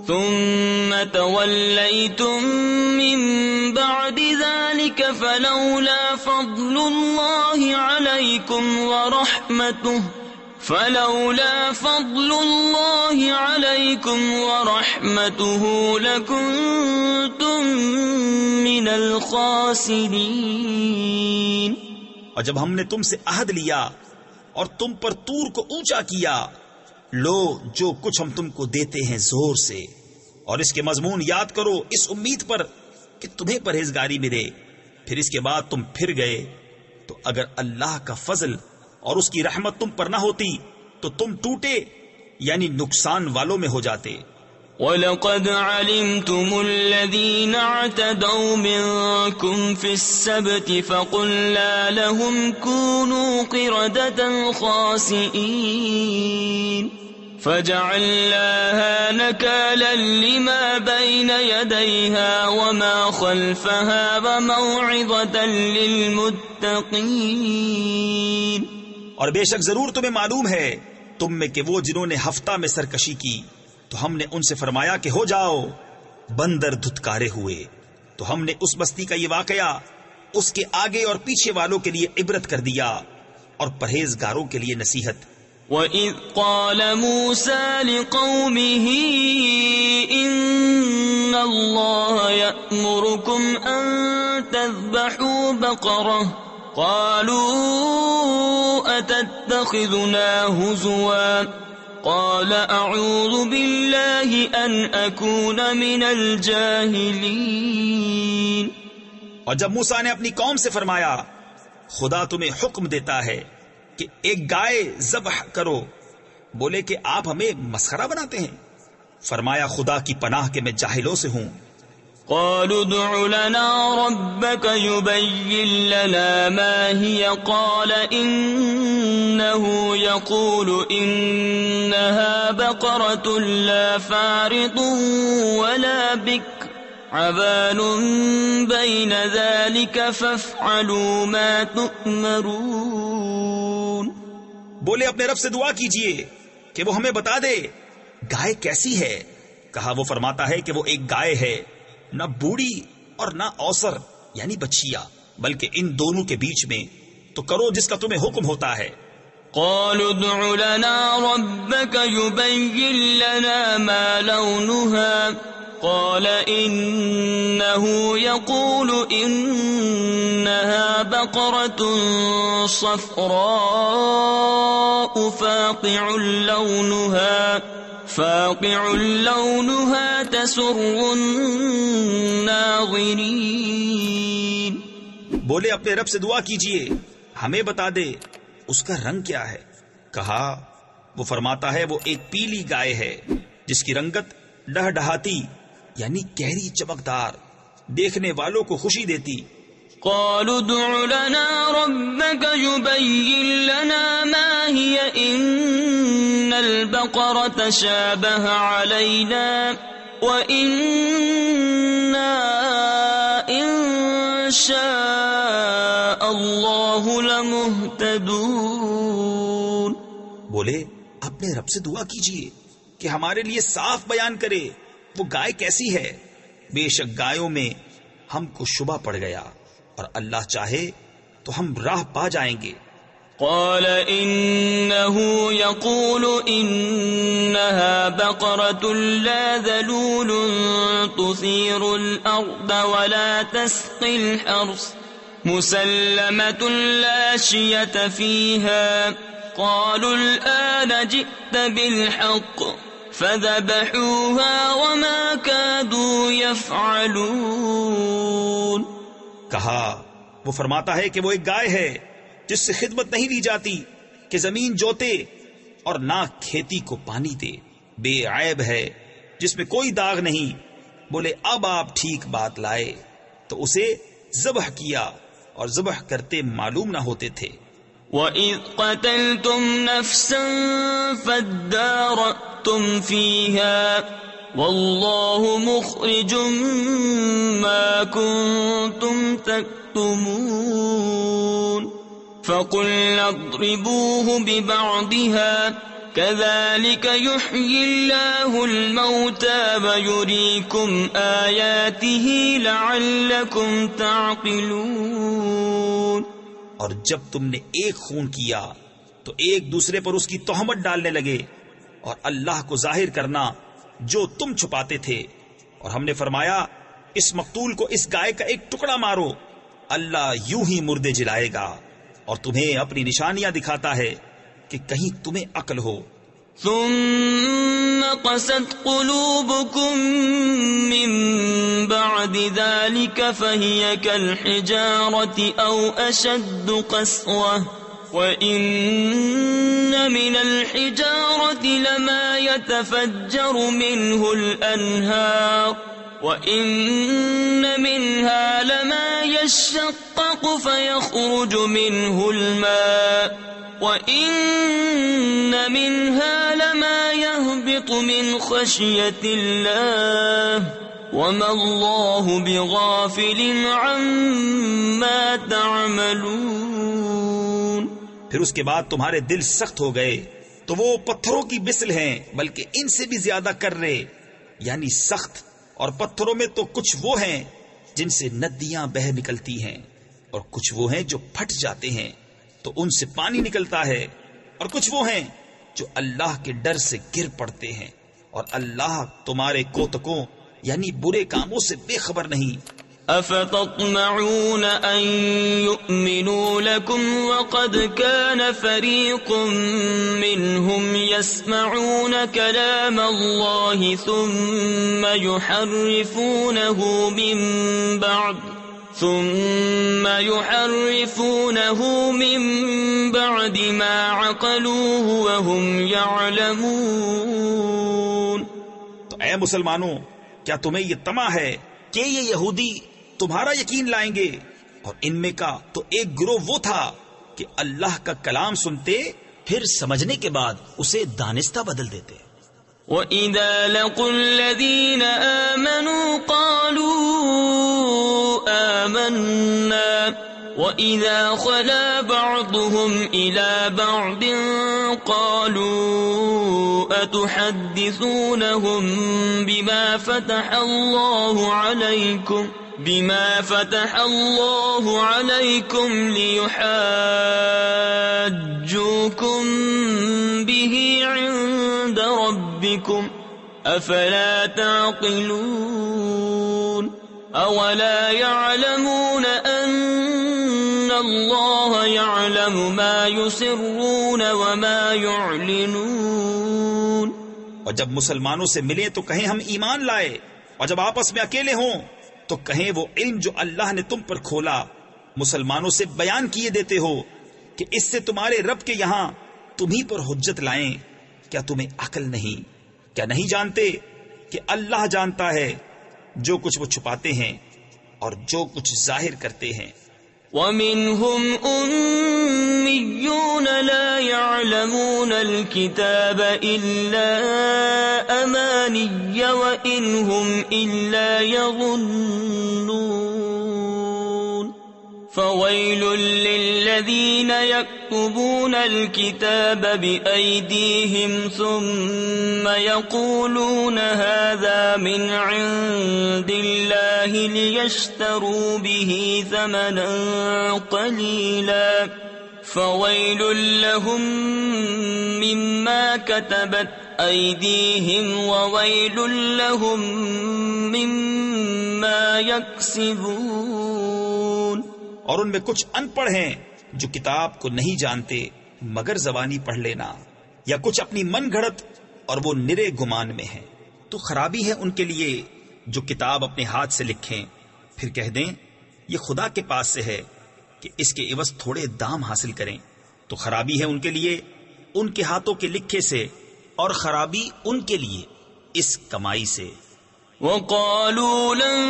ثُمَّ تَوَلَّيْتُمْ مِنْ بَعْدِ ذَلِكَ فَلَوْلَا فَضْلُ اللَّهِ عَلَيْكُمْ وَرَحْمَتُهُ لَكُنْتُمْ مِنَ الْخَاسِرِينَ۔ اور جب ہم نے تم سے عہد لیا اور تم پر طور کو اونچا کیا، لو جو کچھ ہم تم کو دیتے ہیں زور سے، اور اس کے مضمون یاد کرو اس امید پر کہ تمہیں پرہیزگاری ملے، پھر اس کے بعد تم پھر گئے، تو اگر اللہ کا فضل اور اس کی رحمت تم پر نہ ہوتی تو تم ٹوٹے یعنی نقصان والوں میں ہو جاتے۔ وَلَقَدْ عَلِمْتُمُ الَّذِينَ اعْتَدَوْا مِنْكُمْ فِي السَّبْتِ فَقُلْنَا لَهُمْ كُونُوا قِرَدَةً خَاسِئِينَ فَجَعَلْنَاهَا نَكَالًا لِمَا بَيْنَ يَدَيْهَا وَمَا خَلْفَهَا وَمَوْعِظَةً لِلْمُتَّقِينَ۔ اور بے شک ضرور تمہیں معلوم ہے تم میں کہ وہ جنہوں نے ہفتہ میں سرکشی کی تو ہم نے ان سے فرمایا کہ ہو جاؤ، بندر دھتکارے ہوئے، تو ہم نے اس بستی کا یہ واقعہ اس کے آگے اور پیچھے والوں کے لیے عبرت کر دیا اور پرہیزگاروں کے لیے نصیحت۔ وَإِذْ قَالَ مُوسَى لِقَوْمِهِ إِنَّ اللَّهَ يَأْمُرُكُمْ أَن تَذْبَحُوا بَقَرَةً قَالُوا أَتَتَّخِذُنَا هُزُوًا قَالَ أَعُوذُ بِاللَّهِ أَنْ أَكُونَ مِنَ الْجَاهِلِينَ۔ اور جب موسیٰ نے اپنی قوم سے فرمایا خدا تمہیں حکم دیتا ہے کہ ایک گائے ذبح کرو، بولے کہ آپ ہمیں مسخرہ بناتے ہیں؟ فرمایا خدا کی پناہ کہ میں جاہلوں سے ہوں۔ قالوا ادع لنا ربك يبين لنا ما هي قال إنه يقول إنها بقرة لا فارض ولا بكر عوان بين ذلك فافعلوا ما تؤمرون۔ بولے اپنے رب سے دعا کیجئے کہ وہ ہمیں بتا دے گائے کیسی ہے۔ کہا وہ فرماتا ہے کہ وہ ایک گائے ہے، نہ بوڑھی اور نہ اوسر یعنی بچیا، بلکہ ان دونوں کے بیچ میں، تو کرو جس کا تمہیں حکم ہوتا ہے۔ قالوا ادع لنا ربك يبين لنا ما لونها قال إنه يقول إنها بقرة صفراء فاقع لونها تسر الناظرين۔ بولے اپنے رب سے دعا کیجئے ہمیں بتا دے اس کا رنگ کیا ہے۔ کہا وہ فرماتا ہے وہ ایک پیلی گائے ہے جس کی رنگت ڈہڈہاتی یعنی گہری چمکدار، دیکھنے والوں کو خوشی دیتی۔ قالوا ادع لنا ربك يبين لنا ما هي إن البقرة شابه علينا وَإِنَّا إِن شَاءَ اللَّهُ لَمُهْتَدُونَ۔ بولے اپنے رب سے دعا کیجئے کہ ہمارے لیے صاف بیان کرے وہ گائے کیسی ہے، بے شک گایوں میں ہم کو شبہ پڑ گیا، اور اللہ چاہے تو ہم راہ پا جائیں گے۔ قال إنه يقول إنها بقرة لا ذلول تثير الأرض ولا تسقي الحرث مسلمة لا شية فيها قالوا الآن جئت بالحق فذبحوها وما كادوا يفعلون۔ کہا وہ فرماتا ہے کہ وہ ایک گائے ہے جس سے خدمت نہیں لی جاتی کہ زمین جوتے اور نہ کھیتی کو پانی دے، بے عیب ہے جس میں کوئی داغ نہیں۔ بولے اب آپ ٹھیک بات لائے تو اسے ذبح کیا، اور ذبح کرتے معلوم نہ ہوتے تھے۔ وَإِذْ قَتَلْتُمْ نَفْسًا فَادَّارَأْتُمْ فِيهَا وَاللَّهُ مُخْرِجٌ مَا كُنْتُمْ تَكْتُمُونَ فَقُلْنَا اضْرِبُوهُ بِبَعْضِهَا كَذَلِكَ يُحْيِي اللَّهُ الْمَوْتَى وَيُرِيكُمْ آيَاتِهِ لَعَلَّكُمْ تَعْقِلُونَ۔ اور جب تم نے ایک خون کیا تو ایک دوسرے پر اس کی تہمت ڈالنے لگے اور اللہ کو ظاہر کرنا جو تم چھپاتے تھے، اور ہم نے فرمایا اس مقتول کو اس گائے کا ایک ٹکڑا مارو، اللہ یوں ہی مردے جلائے گا اور تمہیں اپنی نشانیاں دکھاتا ہے کہ کہیں تمہیں عقل ہو۔ ثم قست قلوبكم من بعد ذلك فهي كالحجارة أو أشد قسوة وإن من الحجارة لما يتفجر منه الأنهار وإن منها لما يشقق فيخرج منه الماء وَإِنَّ مِنْهَا لَمَا يَهْبِطُ مِنْ خَشْيَةِ اللَّهِ وَمَا اللَّهُ بِغَافِلٍ عَمَّا تَعْمَلُونَ۔ پھر اس کے بعد تمہارے دل سخت ہو گئے تو وہ پتھروں کی مثل ہیں، بلکہ ان سے بھی زیادہ کرے، یعنی سخت، اور پتھروں میں تو کچھ وہ ہیں جن سے ندیاں بہہ نکلتی ہیں، اور کچھ وہ ہیں جو پھٹ جاتے ہیں تو ان سے پانی نکلتا ہے، اور کچھ وہ ہیں جو اللہ کے ڈر سے گر پڑتے ہیں، اور اللہ تمہارے کوتکوں یعنی برے کاموں سے بے خبر نہیں۔ أَفَتَطْمَعُونَ أَن يُؤْمِنُوا لَكُمْ وَقَدْ كَانَ فَرِيقٌ مِّنْهُمْ يَسْمَعُونَ كَلَامَ اللَّهِ ثُمَّ يُحَرِّفُونَهُ مِن بَعْدِ مَا عَقَلُوهُ وَهُمْ يَعْلَمُونَ۔ تو اے مسلمانوں، کیا تمہیں یہ طمع ہے کہ یہ یہودی تمہارا یقین لائیں گے؟ اور ان میں کا تو ایک گروہ وہ تھا کہ اللہ کا کلام سنتے پھر سمجھنے کے بعد اسے دانستہ بدل دیتے۔ وَإِذَا لَقُوا الَّذِينَ آمَنُوا قَالُوا آمَنَّا وَإِذَا خَلَا بَعْضُهُمْ إِلَى بَعْضٍ قَالُوا أَتُحَدِّثُونَهُم بِمَا فَتَحَ اللَّهُ عَلَيْكُمْ لِيُحَاجُّوكُم بِهِ عِندَ رَبِّكُمْ أَفَلَا تَعْقِلُونَ أَوَلَا يَعْلَمُونَ أَنَّ اللَّهَ يَعْلَمُ مَا يُسِرُّونَ وَمَا يُعْلِنُونَ۔ اور جب مسلمانوں سے ملیں تو کہیں ہم ایمان لائے، اور جب آپس میں اکیلے ہوں تو کہیں وہ علم جو اللہ نے تم پر کھولا مسلمانوں سے بیان کیے دیتے ہو کہ اس سے تمہارے رب کے یہاں تمہیں پر حجت لائیں۔ کیا تمہیں عقل نہیں؟ کیا نہیں جانتے کہ اللہ جانتا ہے جو کچھ وہ چھپاتے ہیں اور جو کچھ ظاہر کرتے ہیں۔ وَمِنْهُمْ أُمِّيُّونَ لَا يَعْلَمُونَ يعلمون الكتاب إلا أماني وإن هم إلا يظنون فويل للذين يكتبون الكتاب بأيديهم ثم يقولون هذا من عند الله ليشتروا به ثمنا قليلا فويل لهم مما كتبت أيديهم وويل لهم مما يكسبون۔ اور ان میں کچھ ان پڑھ ہیں جو کتاب کو نہیں جانتے مگر زبانی پڑھ لینا، یا کچھ اپنی من گھڑت اور وہ نرے گمان میں ہیں، تو خرابی ہے ان کے لیے جو کتاب اپنے ہاتھ سے لکھیں پھر کہہ دیں یہ خدا کے پاس سے ہے کہ اس کے عوض تھوڑے دام حاصل کریں، تو خرابی ہے ان کے لیے ان کے ہاتھوں کے لکھے سے، اور خرابی ان کے لیے اس کمائی سے۔ وقالوا لن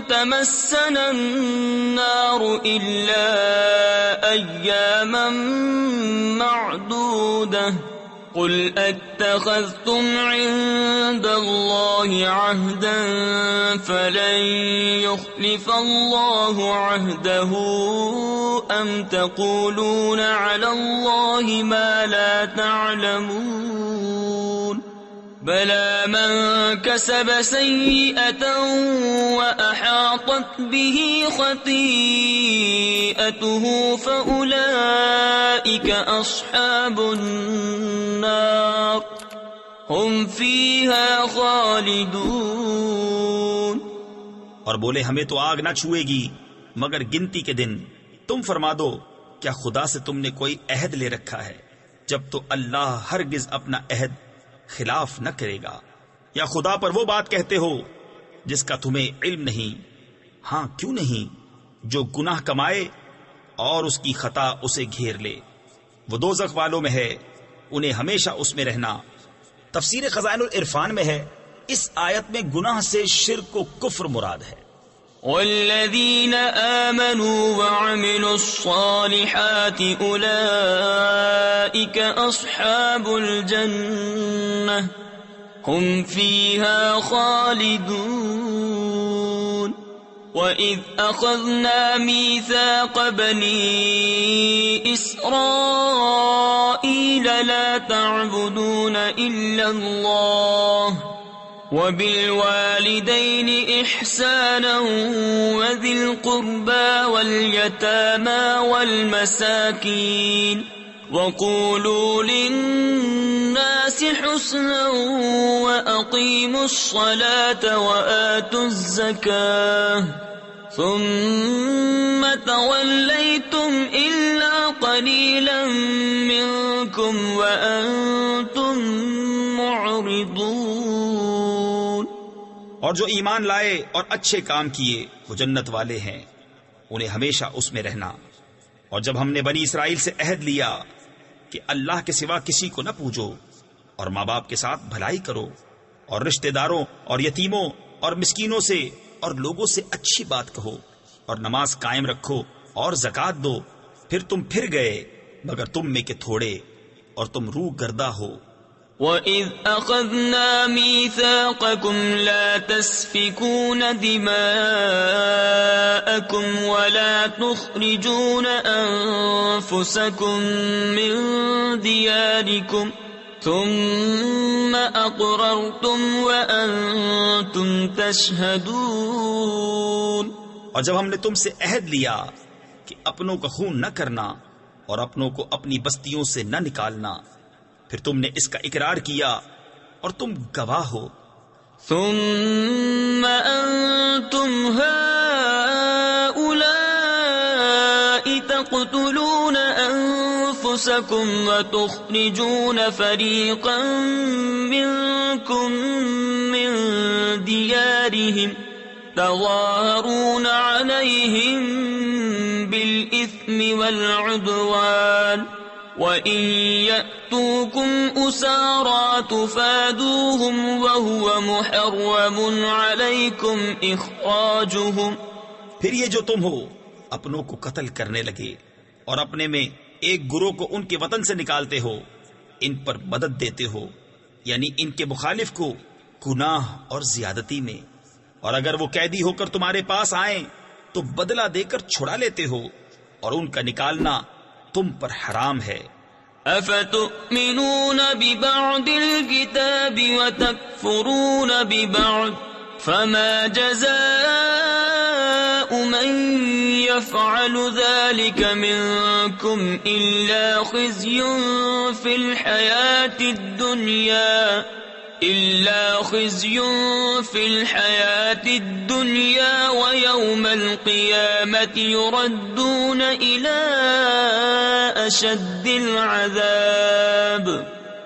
تمسنا النار إلا أياما معدودة قل اتخذتم عند الله عهدا فلن يخلف الله عهده أم تقولون على الله ما لا تعلمون بلى من كسب سيئة وأحاطت به خطيئته فأولئك أصحاب النار هم فيها خالدون۔ اور بولے ہمیں تو آگ نہ چھوئے گی مگر گنتی کے دن، تم فرما دو کیا خدا سے تم نے کوئی عہد لے رکھا ہے؟ جب تو اللہ ہرگز اپنا عہد خلاف نہ کرے گا، یا خدا پر وہ بات کہتے ہو جس کا تمہیں علم نہیں؟ ہاں کیوں نہیں، جو گناہ کمائے اور اس کی خطا اسے گھیر لے وہ دوزخ والوں میں ہے، انہیں ہمیشہ اس میں رہنا۔ تفسیر خزائن العرفان میں ہے اس آیت میں گناہ سے شرک و کفر مراد ہے۔ والذین آمنوا وعملوا الصالحات اولئک اصحاب الجنہ هم فیہا خالدون۔ وَإِذْ أَخَذْنَا مِيثَاقَ بَنِي إِسْرَائِيلَ لَا تَعْبُدُونَ إِلَّا اللَّهَ وَبِالْوَالِدَيْنِ إِحْسَانًا وَذِي الْقُرْبَى وَالْيَتَامَى وَالْمَسَاكِينِ وَقُولُوا لِلنَّاسِ حُسْنًا وَأَقِيمُوا الصَّلَاةَ وَآتُوا الزَّكَاةَ ثُمَّ تَوَلَّيْتُمْ إِلَّا قَلِيلًا مِّنكُمْ وَأَنتُم مُّعْرِضُونَ۔ اور جو ایمان لائے اور اچھے کام کیے وہ جنت والے ہیں، انہیں ہمیشہ اس میں رہنا۔ اور جب ہم نے بنی اسرائیل سے عہد لیا کہ اللہ کے سوا کسی کو نہ پوجو، اور ماں باپ کے ساتھ بھلائی کرو، اور رشتہ داروں اور یتیموں اور مسکینوں سے اور لوگوں سے اچھی بات کہو، اور نماز قائم رکھو اور زکوٰۃ دو، پھر تم پھر گئے مگر تم میں کے تھوڑے، اور تم روح گردہ ہو۔ وَإِذْ أَخَذْنَا مِيثَاقَكُمْ لَا تَسْفِكُونَ دِمَاءَكُمْ وَلَا تُخْرِجُونَ أَنفُسَكُمْ مِنْ دِيَارِكُمْ ثُمَّ أَقْرَرْتُمْ وَأَنْتُمْ تَشْهَدُونَ۔ اور جب ہم نے تم سے عہد لیا کہ اپنوں کا خون نہ کرنا اور اپنوں کو اپنی بستیوں سے نہ نکالنا، پھر تم نے اس کا اقرار کیا اور تم گواہ ہو۔ ثم أنتم هؤلاء تقتلون أنفسكم وتخرجون فريقا منكم من ديارهم تظاهرون عليهم بالإثم والعدوان وَإِن يَأْتُوكُمْ أُسَارَىٰ تُفَادُوهُمْ وَهُوَ مُحَرَّمٌ عَلَيْكُمْ إِخْرَاجُهُمْ۔ پھر یہ جو تم ہو اپنوں کو قتل کرنے لگے اور اپنے میں ایک گروہ کو ان کے وطن سے نکالتے ہو، ان پر مدد دیتے ہو، یعنی ان کے مخالف کو گناہ اور زیادتی میں، اور اگر وہ قیدی ہو کر تمہارے پاس آئیں تو بدلہ دے کر چھڑا لیتے ہو، اور ان کا نکالنا تم پر حرام ہے۔ افتؤمنون ببعض الكتاب وتكفرون ببعض فما جزاء من يفعل ذلك منكم إلا خزي في الحياة الدنيا ويوم القيامة يردون إلى أشد العذاب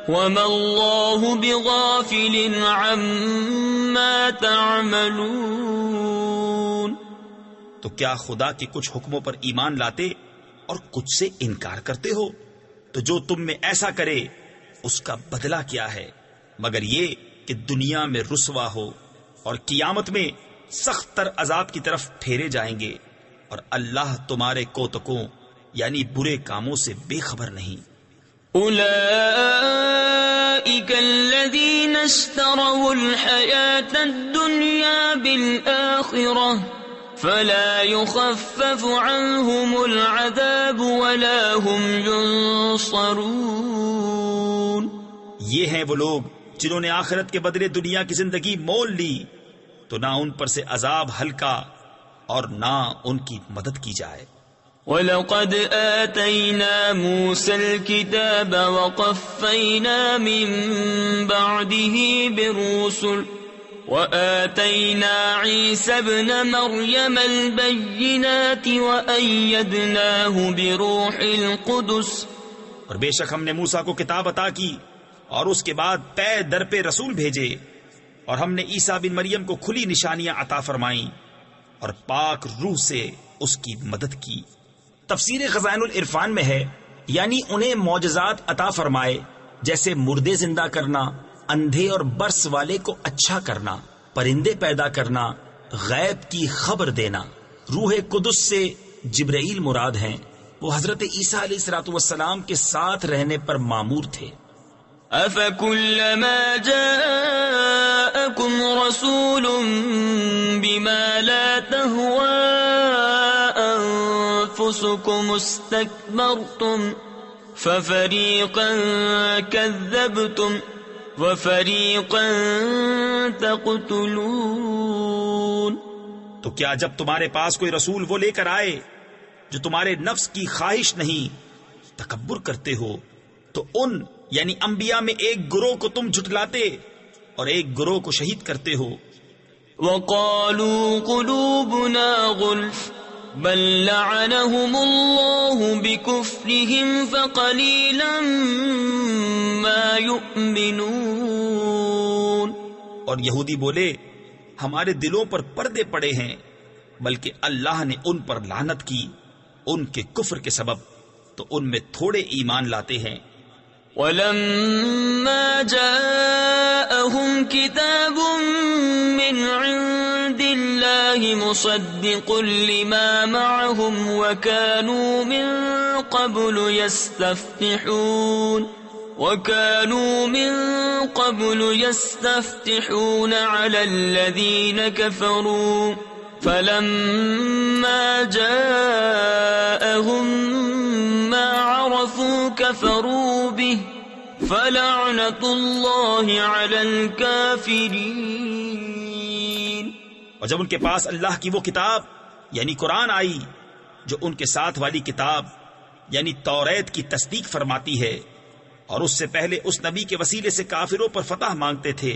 وما الله بغافل عما تعملون۔ تو کیا خدا کے کچھ حکموں پر ایمان لاتے اور کچھ سے انکار کرتے ہو؟ تو جو تم میں ایسا کرے اس کا بدلہ کیا ہے مگر یہ کہ دنیا میں رسوا ہو اور قیامت میں سخت تر عذاب کی طرف پھیرے جائیں گے، اور اللہ تمہارے کوتکوں یعنی برے کاموں سے بے خبر نہیں۔ اولئک الذین اشتروا الحیاة الدنیا بالآخرہ فلا يخفف عنهم العذاب ولا هم ينصرون۔ یہ ہیں وہ لوگ جنہوں نے آخرت کے بدلے دنیا کی زندگی مول لی، تو نہ ان پر سے عذاب ہلکا اور نہ ان کی مدد کی جائے۔ وَلَقَدْ آتَيْنَا مُوسَى الْكِتَابَ وَقَفَّيْنَا مِن بَعْدِهِ بِالرُّسُلِ وَآتَيْنَا عِيسَى ابْنَ مَرْيَمَ الْبَيِّنَاتِ وَأَيَّدْنَاهُ بِرُوحِ الْقُدُسِ۔ اور بے شک ہم نے موسیٰ کو کتاب عطا کی اور اس کے بعد پے در پہ رسول بھیجے، اور ہم نے عیسیٰ بن مریم کو کھلی نشانیاں عطا فرمائیں اور پاک روح سے اس کی مدد کی۔ تفسیر خزائن العرفان میں ہے یعنی انہیں معجزات عطا فرمائے، جیسے مردے زندہ کرنا، اندھے اور برس والے کو اچھا کرنا، پرندے پیدا کرنا، غیب کی خبر دینا۔ روح قدس سے جبرائیل مراد ہیں، وہ حضرت عیسیٰ علیہ السلام کے ساتھ رہنے پر مامور تھے۔ أَفَكُلَّمَا جَاءَكُمْ رَسُولٌ بِمَا لَا تَهْوَىٰ أَنفُسُكُمُ اسْتَكْبَرْتُمْ فَفَرِيقًا كَذَّبْتُمْ وَفَرِيقًا تَقْتُلُونَ۔ تو کیا جب تمہارے پاس کوئی رسول وہ لے کر آئے جو تمہارے نفس کی خواہش نہیں، تکبر کرتے ہو، تو ان یعنی انبیاء میں ایک گروہ کو تم جھٹلاتے اور ایک گروہ کو شہید کرتے ہو۔ وَقَالُوا قُلُوبُنَا غُلْفٌ بَل لَّعَنَهُمُ اللَّهُ بِكُفْرِهِمْ فَقَلِيلًا مَّا يُؤْمِنُونَ۔ اور یہودی بولے ہمارے دلوں پر پردے پڑے ہیں، بلکہ اللہ نے ان پر لعنت کی ان کے کفر کے سبب، تو ان میں تھوڑے ایمان لاتے ہیں۔ وَلَمَّا جَاءَهُمْ كِتَابٌ مِّنْ عِندِ اللَّهِ مُصَدِّقٌ لِّمَا مَعَهُمْ وَكَانُوا مِن قَبْلُ يَسْتَفْتِحُونَ عَلَى الَّذِينَ كَفَرُوا فَلَمَّا جَاءَهُم مَّا عَرَفُوا كَفَرُوا بِهِ فَلَعْنَةُ اللَّهِ عَلَى الْكَافِرِينَ۔ اور جب ان کے پاس اللہ کی وہ کتاب یعنی قرآن آئی جو ان کے ساتھ والی کتاب یعنی توریت کی تصدیق فرماتی ہے، اور اس سے پہلے اس نبی کے وسیلے سے کافروں پر فتح مانگتے تھے،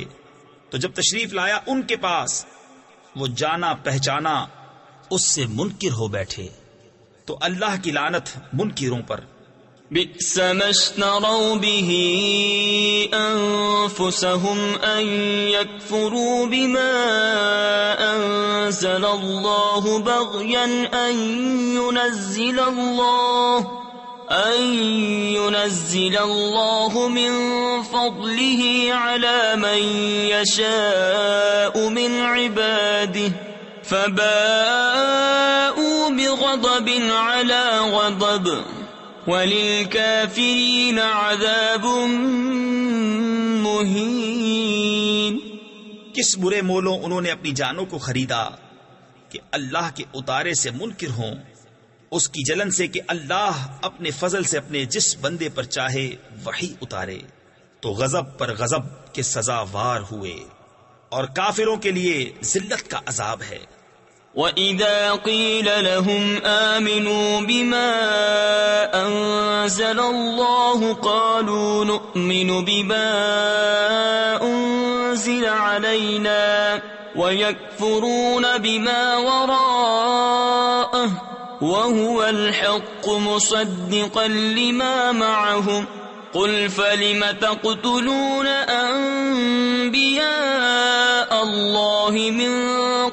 تو جب تشریف لایا ان کے پاس وہ جانا پہچانا اس سے منکر ہو بیٹھے، تو اللہ کی لعنت منکروں پر۔ بئس ما اشتروا به أنفسهم أن يكفروا بما أنزل الله بغيا أن ينزل الله من فضله على من يشاء من عباده فباءوا بغضب على غضب وَلِلْكَافِرِينَ عَذَابٌ مُهِينٌ۔ کس برے مولوں انہوں نے اپنی جانوں کو خریدا کہ اللہ کے اتارے سے منکر ہوں، اس کی جلن سے کہ اللہ اپنے فضل سے اپنے جس بندے پر چاہے وحی اتارے تو غضب پر غضب کے سزاوار ہوئے، اور کافروں کے لیے ذلت کا عذاب ہے۔ وَإِذَا قِيلَ لَهُمْ آمِنُوا بِمَا أَنزَلَ اللَّهُ قَالُوا نُؤْمِنُ بِمَا أُنزِلَ عَلَيْنَا وَيَكْفُرُونَ بِمَا وَرَاءَهُ وَهُوَ الْحَقُّ مُصَدِّقًا لِمَا مَعَهُمْ قُلْ فَلِمَ تَقْتُلُونَ أَنبِيَاءَ اللَّهِ مِن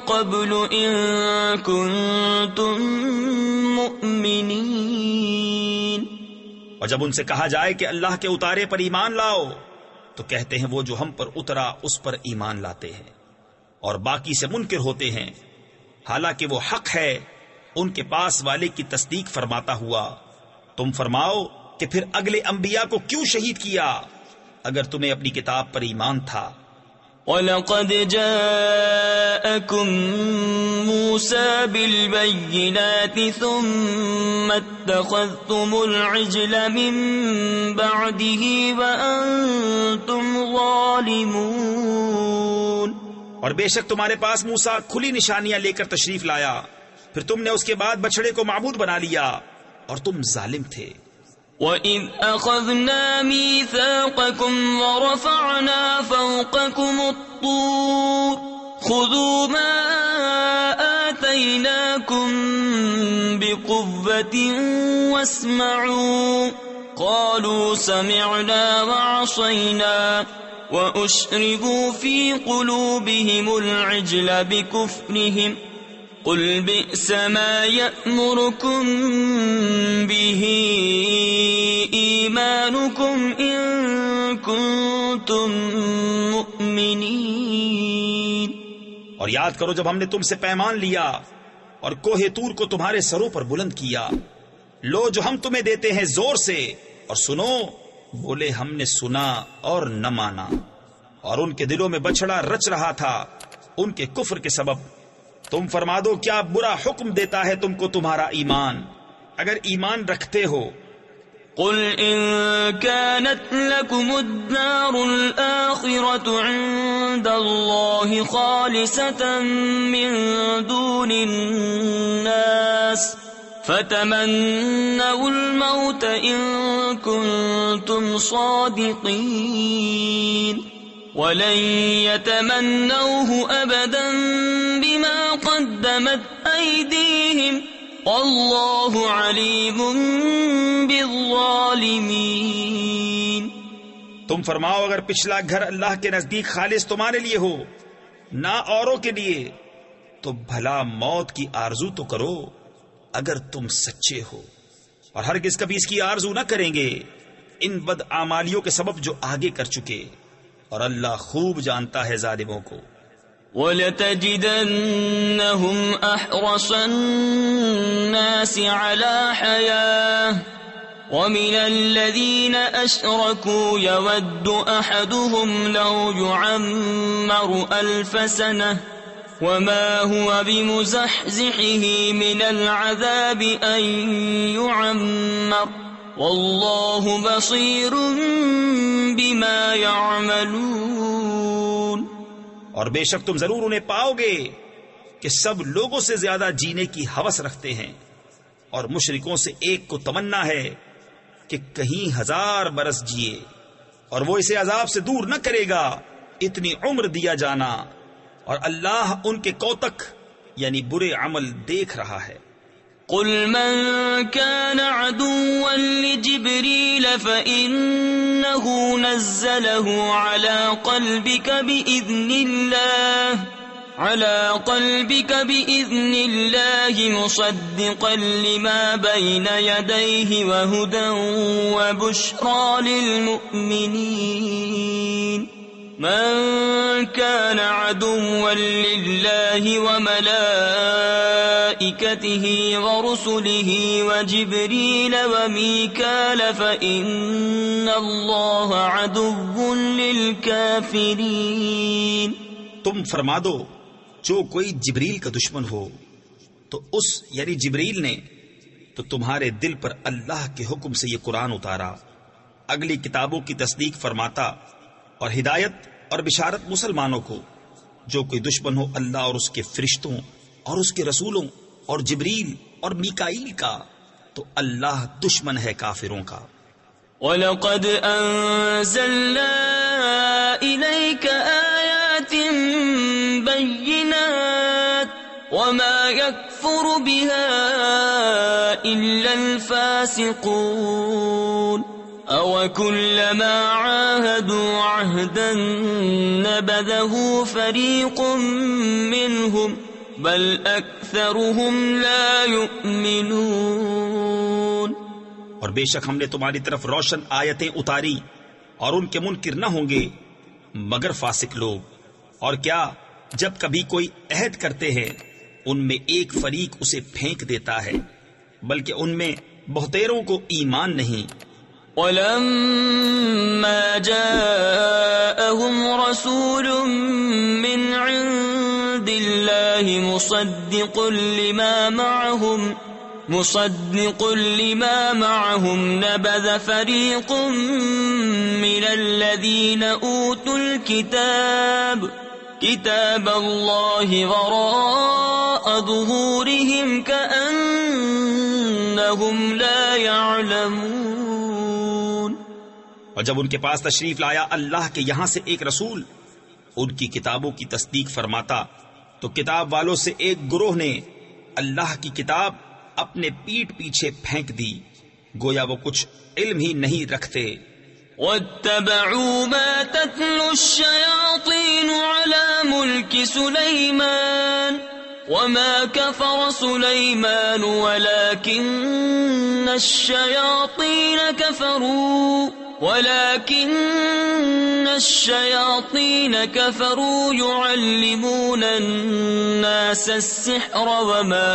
قَبْلُ إِن كُنتُم مُؤْمِنِينَ۔ اور جب ان سے کہا جائے کہ اللہ کے اتارے پر ایمان لاؤ تو کہتے ہیں وہ جو ہم پر اترا اس پر ایمان لاتے ہیں، اور باقی سے منکر ہوتے ہیں، حالانکہ وہ حق ہے ان کے پاس والے کی تصدیق فرماتا ہوا۔ تم فرماؤ کہ پھر اگلے انبیاء کو کیوں شہید کیا اگر تمہیں اپنی کتاب پر ایمان تھا؟ وَلَقَدْ جَاءَكُم مُوسَى بِالْبَيِّنَاتِ ثُمَّ اتَّخَذْتُمُ الْعِجْلَ مِن بَعْدِهِ وَأَنتُمْ ظَالِمُونَ۔ اور بے شک تمہارے پاس موسیٰ کھلی نشانیاں لے کر تشریف لایا، پھر تم نے اس کے بعد بچڑے کو معبود بنا لیا اور تم ظالم تھے۔ وَإِذْ أَخَذْنَا مِيثَاقَكُمْ وَرَفَعْنَا فَوْقَكُمُ الطُّورَ خُذُوا مَا آتَيْنَاكُمْ بِقُوَّةٍ وَاسْمَعُوا قَالُوا سَمِعْنَا وَعَصَيْنَا وَأُشْرِبُوا فِي قُلُوبِهِمُ الْعِجْلَ بِكُفْرِهِمْ قُلْ بِئْسَ مَا يَأْمُرُكُمْ بِهِ إِيمَانُكُمْ إِن كُنتُم مُؤْمِنِينَ۔ اور یاد کرو جب ہم نے تم سے پیمان لیا اور کوہ طور کو تمہارے سروں پر بلند کیا، لو جو ہم تمہیں دیتے ہیں زور سے اور سنو، بولے ہم نے سنا اور نہ مانا، اور ان کے دلوں میں بچڑا رچ رہا تھا ان کے کفر کے سبب۔ تم فرما دو کیا برا حکم دیتا ہے تم کو تمہارا ایمان اگر ایمان رکھتے ہو؟ قل إن كانت لكم الدار الآخرة عند الله خالصة من دون الناس فتمنوا الموت إن كنتم صادقين ولن يتمنوه أبدا بما قدمت أيديهم والله عليم بالظالمين۔ تم فرماؤ اگر پچھلا گھر اللہ کے نزدیک خالص تمہارے لیے ہو نہ اوروں کے لیے تو بھلا موت کی آرزو تو کرو اگر تم سچے ہو، اور ہرگز کبھی اس کی آرزو نہ کریں گے ان بد اعمالیوں کے سبب جو آگے کر چکے، اور اللہ خوب جانتا ہے ظالموں کو۔ وَلَتَجِدَنَّهُمْ أَحْرَصَ النَّاسِ عَلَى حَيَاةٍ وَمِنَ الَّذِينَ أَشْرَكُوا يَوَدُّ أَحَدُهُمْ لَوْ يُعَمَّرُ أَلْفَ سَنَةٍ وَمَا هُوَ بِمُزَحْزِحِهِ مِنَ الْعَذَابِ أَن يُعَمَّرَ وَاللَّهُ بَصِيرٌ بِمَا يَعْمَلُونَ۔ اور بے شک تم ضرور انہیں پاؤ گے کہ سب لوگوں سے زیادہ جینے کی ہوس رکھتے ہیں، اور مشرکوں سے ایک کو تمنا ہے کہ کہیں 1000 برس جیے، اور وہ اسے عذاب سے دور نہ کرے گا اتنی عمر دیا جانا، اور اللہ ان کے کوتک یعنی برے عمل دیکھ رہا ہے۔ قل من كان عدوا لجبريل فإنه نزله على قلبك بإذن الله مصدقا لما بين يديه وهدى وبشرى للمؤمنين من كان عدوا لله وملائكته وملائكته ورسله وجبريل وميكال فإن الله عدو للكافرين. تم فرما دو جو کوئی جبریل کا دشمن ہو تو اس یعنی جبریل نے تو تمہارے دل پر اللہ کے حکم سے یہ قرآن اتارا، اگلی کتابوں کی تصدیق فرماتا اور ہدایت اور بشارت مسلمانوں کو. جو کوئی دشمن ہو اللہ اور اس کے فرشتوں اور اس کے رسولوں اور جبریل اور میکائیل کا تو اللہ دشمن ہے کافروں کا. وَلَقَدْ أَنزَلْنَا إِلَيْكَ آيَاتٍ بَيِّنَاتٍ وَمَا يَكْفُرُ بِهَا إِلَّا الْفَاسِقُونَ. أَوَكُلَّمَا عَاهَدُوا عَهْدًا نَبَذَهُ فَرِيقٌ مِّنْهُمْ بَلْ أَكْثَرُهُمْ لَا يُؤْمِنُونَ. اور بے شک ہم نے تمہاری طرف روشن آیتیں اتاری اور ان کے منکر نہ ہوں گے مگر فاسق لوگ. اور کیا جب کبھی کوئی عہد کرتے ہیں ان میں ایک فریق اسے پھینک دیتا ہے بلکہ ان میں بہتیروں کو ایمان نہیں. وَلَمَّا جَاءَهُمْ رَسُولٌ مِّنْ عِندِ اللَّهِ مُصَدِّقٌ لِمَا مَعَهُمْ نَبَذَ فَرِيقٌ مِّنَ الَّذِينَ أُوتُوا الْكِتَابَ كِتَابَ اللَّهِ وَرَاءَ ظُهُورِهِمْ كَأَنَّهُمْ لَا يَعْلَمُونَ. اور جب ان کے پاس تشریف لایا اللہ کے یہاں سے ایک رسول ان کی کتابوں کی تصدیق فرماتا تو کتاب والوں سے ایک گروہ نے اللہ کی کتاب اپنے پیٹھ پیچھے پھینک دی گویا وہ کچھ علم ہی نہیں رکھتے. وَاتَّبَعُوا مَا تَتْلُو الشَّيَاطِينُ عَلَى مُلْكِ سُلَيْمَانَ وَمَا كَفَرَ سُلَيْمَانُ وَلَكِنَّ الشَّيَاطِينَ كَفَرُوا يُعَلِّمُونَ النَّاسَ السِّحْرَ وَمَا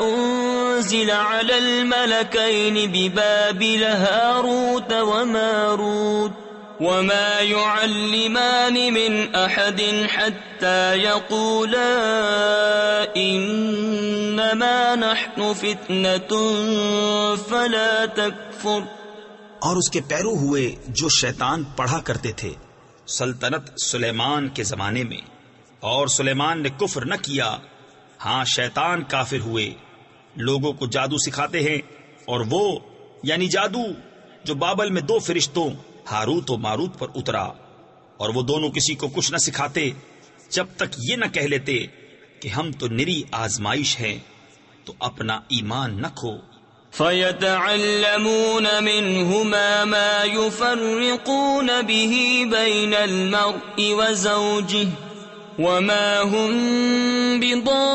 أُنزِلَ عَلَى الْمَلَكَيْنِ بِبَابِلَ هَارُوتَ وَمَارُوتَ وَمَا يُعَلِّمَانِ مِنْ أَحَدٍ حَتَّى يَقُولَا إِنَّمَا نَحْنُ فِتْنَةٌ فَلَا تَكْفُرْ. اور اس کے پیرو ہوئے جو شیطان پڑھا کرتے تھے سلطنت سلیمان کے زمانے میں، اور سلیمان نے کفر نہ کیا. ہاں شیطان کافر ہوئے، لوگوں کو جادو سکھاتے ہیں، اور وہ یعنی جادو جو بابل میں دو فرشتوں ہاروت و ماروت پر اترا، اور وہ دونوں کسی کو کچھ نہ سکھاتے جب تک یہ نہ کہہ لیتے کہ ہم تو نری آزمائش ہیں، تو اپنا ایمان نہ کھو. فَيَتَعَلَّمُونَ مِنْهُمَا مَا يُفَرِّقُونَ بِهِ بَيْنَ الْمَرْءِ وَزَوْجِهِ وَمَا هُمْ بِضَارِّينَ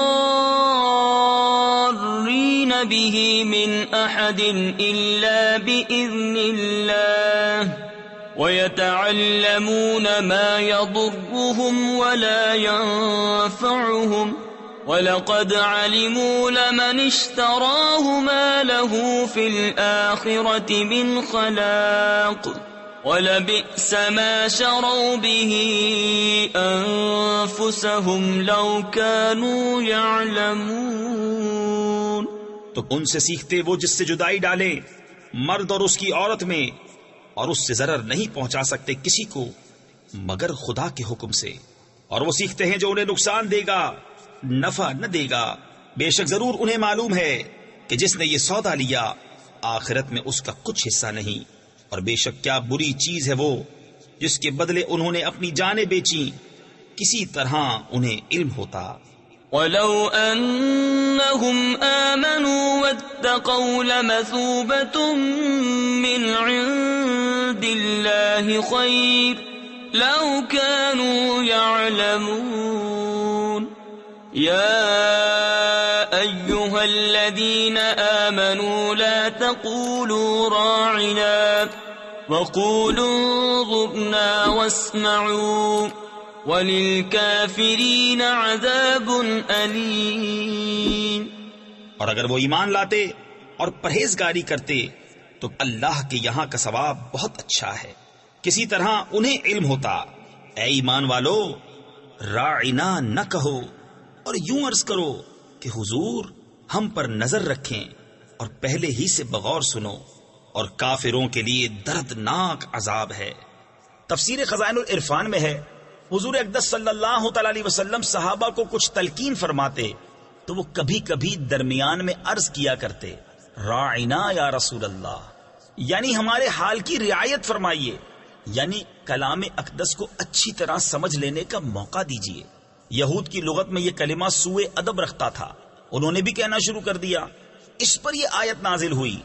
بِهِ مِنْ أَحَدٍ إِلَّا بِإِذْنِ اللَّهِ وَيَتَعَلَّمُونَ مَا يَضُرُّهُمْ وَلَا يَنفَعُهُمْ وَلَقَدْ عَلِمُوا لَمَنِ اشْتَرَاهُ مَا لَهُ فِي الْآخِرَةِ مِنْ خَلَاقٍ وَلَبِئْسَ مَا شَرَوْا بِهِ أَنفُسَهُمْ لَوْ كَانُوا يَعْلَمُونَ. تو ان سے سیکھتے وہ جس سے جدائی ڈالیں مرد اور اس کی عورت میں، اور اس سے ضرر نہیں پہنچا سکتے کسی کو مگر خدا کے حکم سے، اور وہ سیکھتے ہیں جو انہیں نقصان دے گا نفع نہ دے گا. بے شک ضرور انہیں معلوم ہے کہ جس نے یہ سودا لیا آخرت میں اس کا کچھ حصہ نہیں، اور بے شک کیا بری چیز ہے وہ جس کے بدلے انہوں نے اپنی جانیں بیچی، کسی طرح انہیں علم ہوتا. وَلَوْ أَنَّهُمْ آمَنُوا وَاتَّقَوْا لَمَثُوبَةٌ مِّنْ عِندِ اللَّهِ خَيْرٌ لَوْ كَانُوا يَعْلَمُونَ. يَا أَيُّهَا الَّذِينَ آمَنُوا لَا تَقُولُوا رَاعِنَا وَقُولُوا انظُرْنَا وَاسْمَعُوا وَلِلْكَافِرِينَ عَذَابٌ أَلِيمٌ۔ اور اگر وہ ایمان لاتے اور پرہیزگاری کرتے تو اللہ کے یہاں کا ثواب بہت اچھا ہے، کسی طرح انہیں علم ہوتا۔ اے ایمان والو، راعنا نہ کہو اور یوں عرض کرو کہ حضور ہم پر نظر رکھیں اور پہلے ہی سے بغور سنو، اور کافروں کے لیے دردناک عذاب ہے۔ تفسیر خزائن العرفان میں ہے، حضور اقدس صلی اللہ تعالی علیہ وسلم صحابہ کو کچھ تلقین فرماتے تو وہ کبھی کبھی درمیان میں عرض کیا کرتے، راعنا یا رسول اللہ، یعنی ہمارے حال کی رعایت فرمائیے، یعنی کلام اقدس کو اچھی طرح سمجھ لینے کا موقع دیجیے۔ یہود کی لغت میں یہ کلمہ سوء ادب رکھتا تھا، انہوں نے بھی کہنا شروع کر دیا، اس پر یہ آیت نازل ہوئی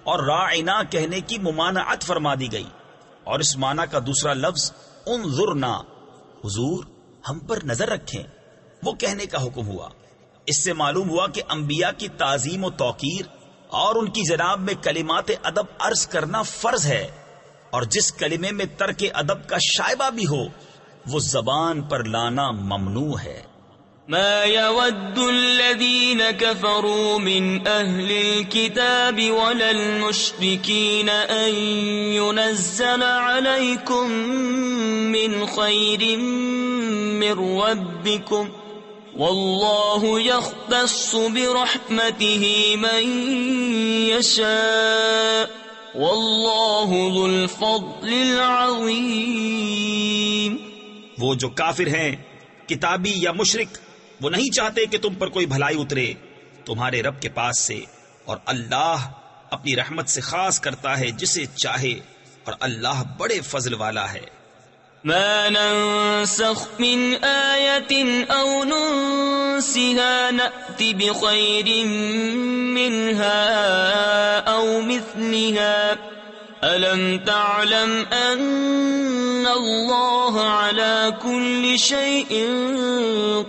اور راعنا کہنے کی ممانعت فرما دی گئی، اور اس معنی کا دوسرا لفظ انظرنا، حضور ہم پر نظر رکھیں، وہ کہنے کا حکم ہوا۔ اس سے معلوم ہوا کہ انبیاء کی تعظیم و توقیر اور ان کی جناب میں کلمات ادب عرض کرنا فرض ہے، اور جس کلمے میں ترک ادب کا شائبہ بھی ہو وہ زبان پر لانا ممنوع ہے۔ ما يود الذين كفروا من أهل الكتاب ولا المشركين أن ينزل عليكم من خير من ربكم والله يختص برحمته من يشاء والله ذو الفضل العظيم۔ وہ جو کافر ہیں کتابی یا مشرک، وہ نہیں چاہتے کہ تم پر کوئی بھلائی اترے تمہارے رب کے پاس سے، اور اللہ اپنی رحمت سے خاص کرتا ہے جسے چاہے، اور اللہ بڑے فضل والا ہے۔ ما ننسخ من آیت او ننسها نأت بخیر منها او مثلها ألم تعلم أن الله على كل شيء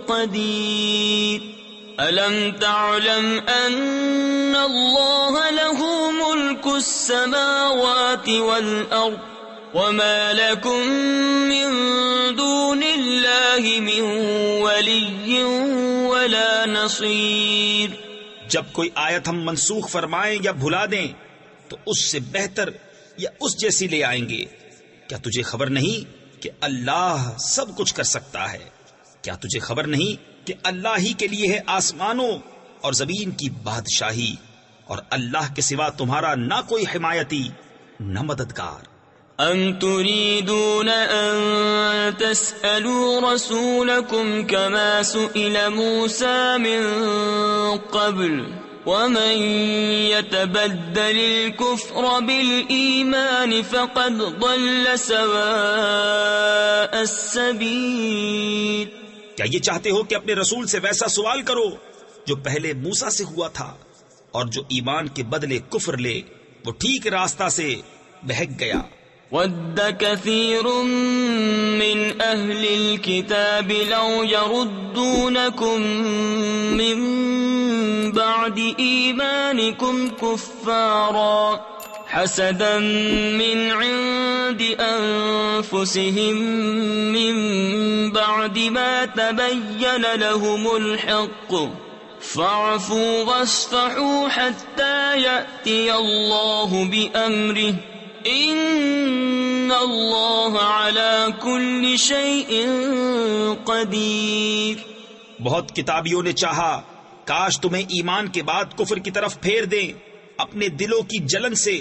قدير ألم تعلم أن الله له ملك السماوات والأرض وما لكم من دون الله من ولي ولا نصير۔ جب کوئی آیت ہم منسوخ فرمائیں یا بھلا دیں تو اس سے بہتر یا اس جیسی لے آئیں گے۔ کیا تجھے خبر نہیں کہ اللہ سب کچھ کر سکتا ہے؟ کیا تجھے خبر نہیں کہ اللہ ہی کے لیے ہے آسمانوں اور زمین کی بادشاہی، اور اللہ کے سوا تمہارا نہ کوئی حمایتی نہ مددگار۔ ام تريدون ان تسألوا رسولكم كما سئل موسى من قبل ومن يتبدل الكفر بالإيمان فقد ضل سواء السبيل۔ کیا یہ چاہتے ہو کہ اپنے رسول سے ویسا سوال کرو جو پہلے موسیٰ سے ہوا تھا، اور جو ایمان کے بدلے کفر لے وہ ٹھیک راستہ سے بہک گیا۔ وَدَّ كَثِيرٌ مِّنْ أَهْلِ الْكِتَابِ لَوْ يَرُدُّونَكُمْ مِنْ بَعْدِ إِيمَانِكُمْ كُفَّارًا حَسَدًا مِّنْ عِنْدِ أَنفُسِهِمْ مِنْ بَعْدِ مَا تَبَيَّنَ لَهُمُ الْحَقُّ فَاعْفُوا وَاصْفَحُوا حَتَّى يَأْتِيَ اللَّهُ بِأَمْرِهِ ان اللہ علی کل شیء قدیر۔ بہت کتابیوں نے چاہا کاش تمہیں ایمان کے بعد کفر کی طرف پھیر دیں اپنے دلوں کی جلن سے،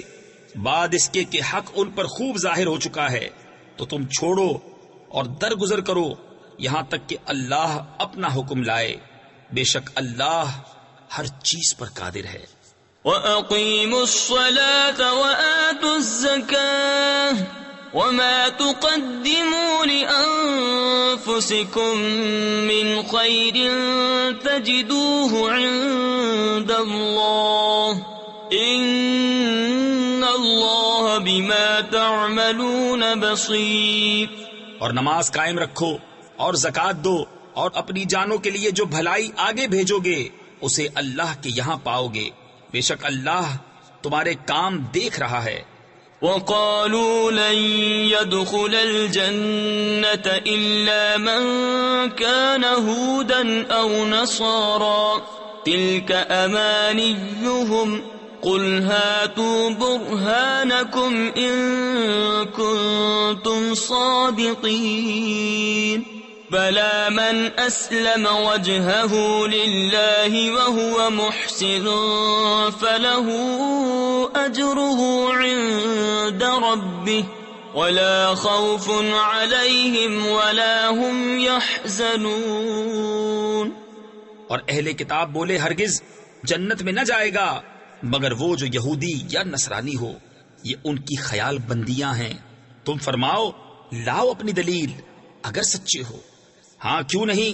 بعد اس کے کہ حق ان پر خوب ظاہر ہو چکا ہے، تو تم چھوڑو اور درگزر کرو یہاں تک کہ اللہ اپنا حکم لائے، بے شک اللہ ہر چیز پر قادر ہے۔ وَأَقِيمُوا الصَّلَاةَ وَآتُوا الزَّكَاةَ وَمَا تُقَدِّمُوا لِأَنفُسِكُم مِّنْ خَيْرٍ تَجِدُوهُ عِندَ اللَّهِ إِنَّ اللَّهَ بِمَا تَعْمَلُونَ بَصِيرٌ۔ اور نماز قائم رکھو اور زکوٰۃ دو، اور اپنی جانوں کے لیے جو بھلائی آگے بھیجو گے اسے اللہ کے یہاں پاؤ گے، بے شک اللہ تمہارے کام دیکھ رہا ہے۔ وقالوا لن يدخل الجنة إلا من كان هودا أو نصارى تلك أمانيهم قل هاتوا برهانكم إن كنتم صادقين بلى من أسلم وجهه لله وهو محسن فله أجره عند ربه ولا خوف عليهم ولا هم يحزنون. اور اہل کتاب بولے ہرگز جنت میں نہ جائے گا مگر وہ جو یہودی یا نصرانی ہو، یہ ان کی خیال بندیاں ہیں. تم فرماؤ لاؤ اپنی دلیل اگر سچے ہو. ہاں کیوں نہیں،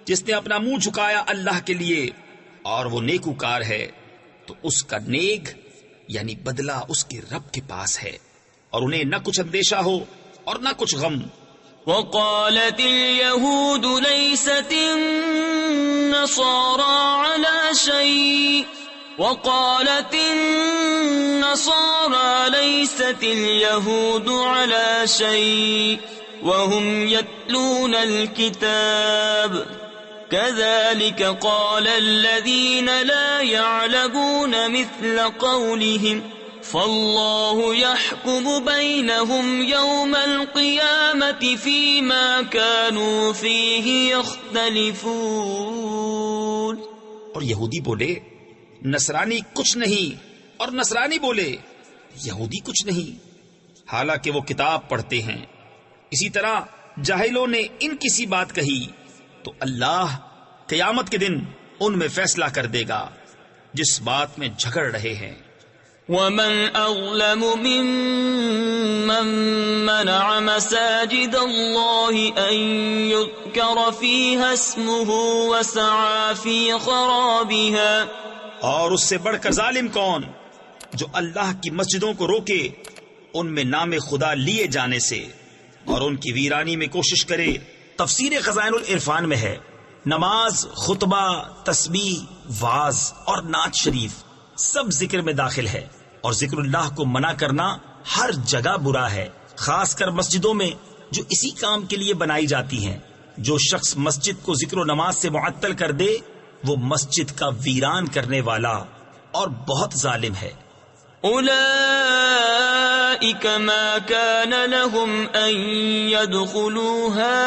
جس نے اپنا منہ جھکایا اللہ کے لیے اور وہ نیکوکار ہے تو اس کا نیک یعنی بدلہ اس کے رب کے پاس ہے، اور انہیں نہ کچھ اندیشہ ہو اور نہ کچھ غم. وقالت اليهود ليست النصارى على شيء وقالت النصارى ليست اليهود على شيء وهم يتلون الكتاب كذلك قال الذين لا يعلمون مثل قولهم فالله يحكم بينهم يوم القيامة فيما كانوا فيه يختلفون. اور یہودی بولے نصرانی کچھ نہیں، اور نصرانی بولے یہودی کچھ نہیں، حالانکہ وہ کتاب پڑھتے ہیں. اسی طرح جاہلوں نے ان کسی بات کہی تو اللہ قیامت کے دن ان میں فیصلہ کر دے گا جس بات میں جھگڑ رہے ہیں. ومن أظلم ممن منع مساجد الله أن يذكر فيها اسمه وسعى في خرابها. اور اس سے بڑھ کر ظالم کون جو اللہ کی مسجدوں کو روکے ان میں نام خدا لیے جانے سے اور ان کی ویرانی میں کوشش کرے. تفسیر خزائن العرفان میں ہے نماز، خطبہ، تسبیح، واعظ اور نعت شریف سب ذکر میں داخل ہے، اور ذکر اللہ کو منع کرنا ہر جگہ برا ہے، خاص کر مسجدوں میں جو اسی کام کے لیے بنائی جاتی ہیں. جو شخص مسجد کو ذکر و نماز سے معطل کر دے وہ مسجد کا ویران کرنے والا اور بہت ظالم ہے. أولئك ما كان لهم أن يدخلوها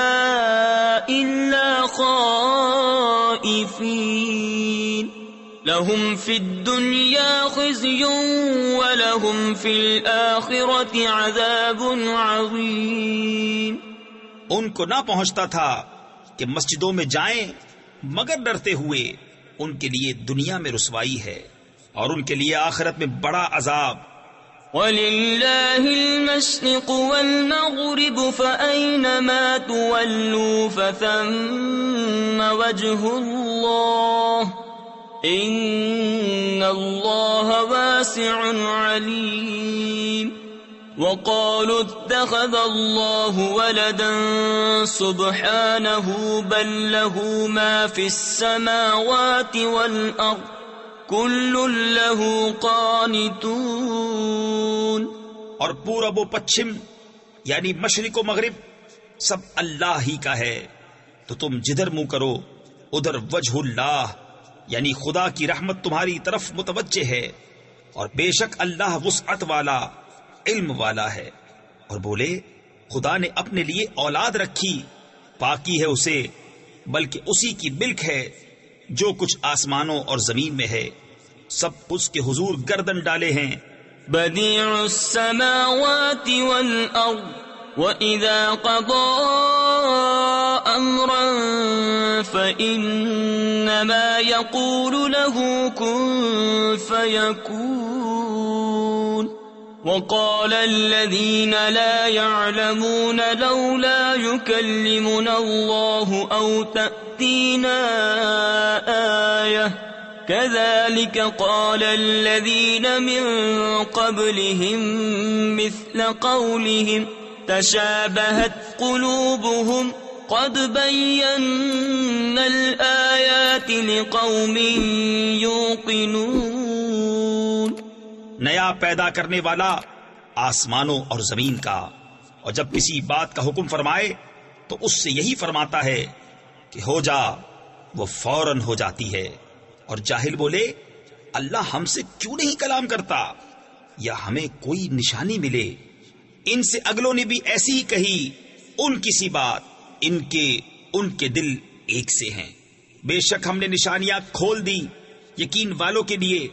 إلا خائفين لهم في الدنيا خزي ولهم في الآخرة عذاب عظيم. ان کو نہ پہنچتا تھا کہ مسجدوں میں جائیں مگر ڈرتے ہوئے، ان کے لیے دنیا میں رسوائی ہے اور ان کے لیے آخرت میں بڑا عذاب. وَلِلَّهِ الْمَشْرِقُ وَالْمَغْرِبُ فَأَيْنَمَا تُوَلُّوا فَثَمَّ وَجْهُ اللَّهِ إِنَّ اللَّهَ وَاسِعٌ عَلِيمٌ. وَقَالُوا اتَّخَذَ اللَّهُ وَلَدًا سُبْحَانَهُ بَل لَّهُ مَا فِي السَّمَاوَاتِ وَالْأَرْضِ كُلٌّ لَّهُ قَانِتُونَ. اور پورب و پچھم یعنی مشرق و مغرب سب اللہ ہی کا ہے، تو تم جدھر منہ کرو ادھر وجہ اللہ یعنی خدا کی رحمت تمہاری طرف متوجہ ہے، اور بے شک اللہ وسعت والا علم والا ہے. اور بولے خدا نے اپنے لیے اولاد رکھی، پاکی ہے اسے، بلکہ اسی کی ملک ہے جو کچھ آسمانوں اور زمین میں ہے، سب اس کے حضور گردن ڈالے ہیں. بدیع السماوات والارض وَإِذَا قَضَى أَمْرًا فَإِنَّمَا يَقُولُ لَهُ كُن فَيَكُونُ. وَقَالَ الَّذِينَ لَا يَعْلَمُونَ لَوْلَا يُكَلِّمُنَا اللَّهُ أَوْ تَأْتِينَا آيَةٌ كَذَلِكَ قَالَ الَّذِينَ مِن قَبْلِهِم مِّثْلَ قَوْلِهِمْ تشابهت قلوبهم قد بينا الآيات لقوم يوقنون. نیا پیدا کرنے والا آسمانوں اور زمین کا، اور جب کسی بات کا حکم فرمائے تو اس سے یہی فرماتا ہے کہ ہو جا، وہ فوراً ہو جاتی ہے۔ اور جاہل بولے اللہ ہم سے کیوں نہیں کلام کرتا یا ہمیں کوئی نشانی ملے۔ ان سے اگلوں نے بھی ایسی ہی کہی، ان کی سی بات، ان کے دل ایک سے ہیں۔ بے شک ہم نے نشانیاں کھول دی یقین والوں کے لیے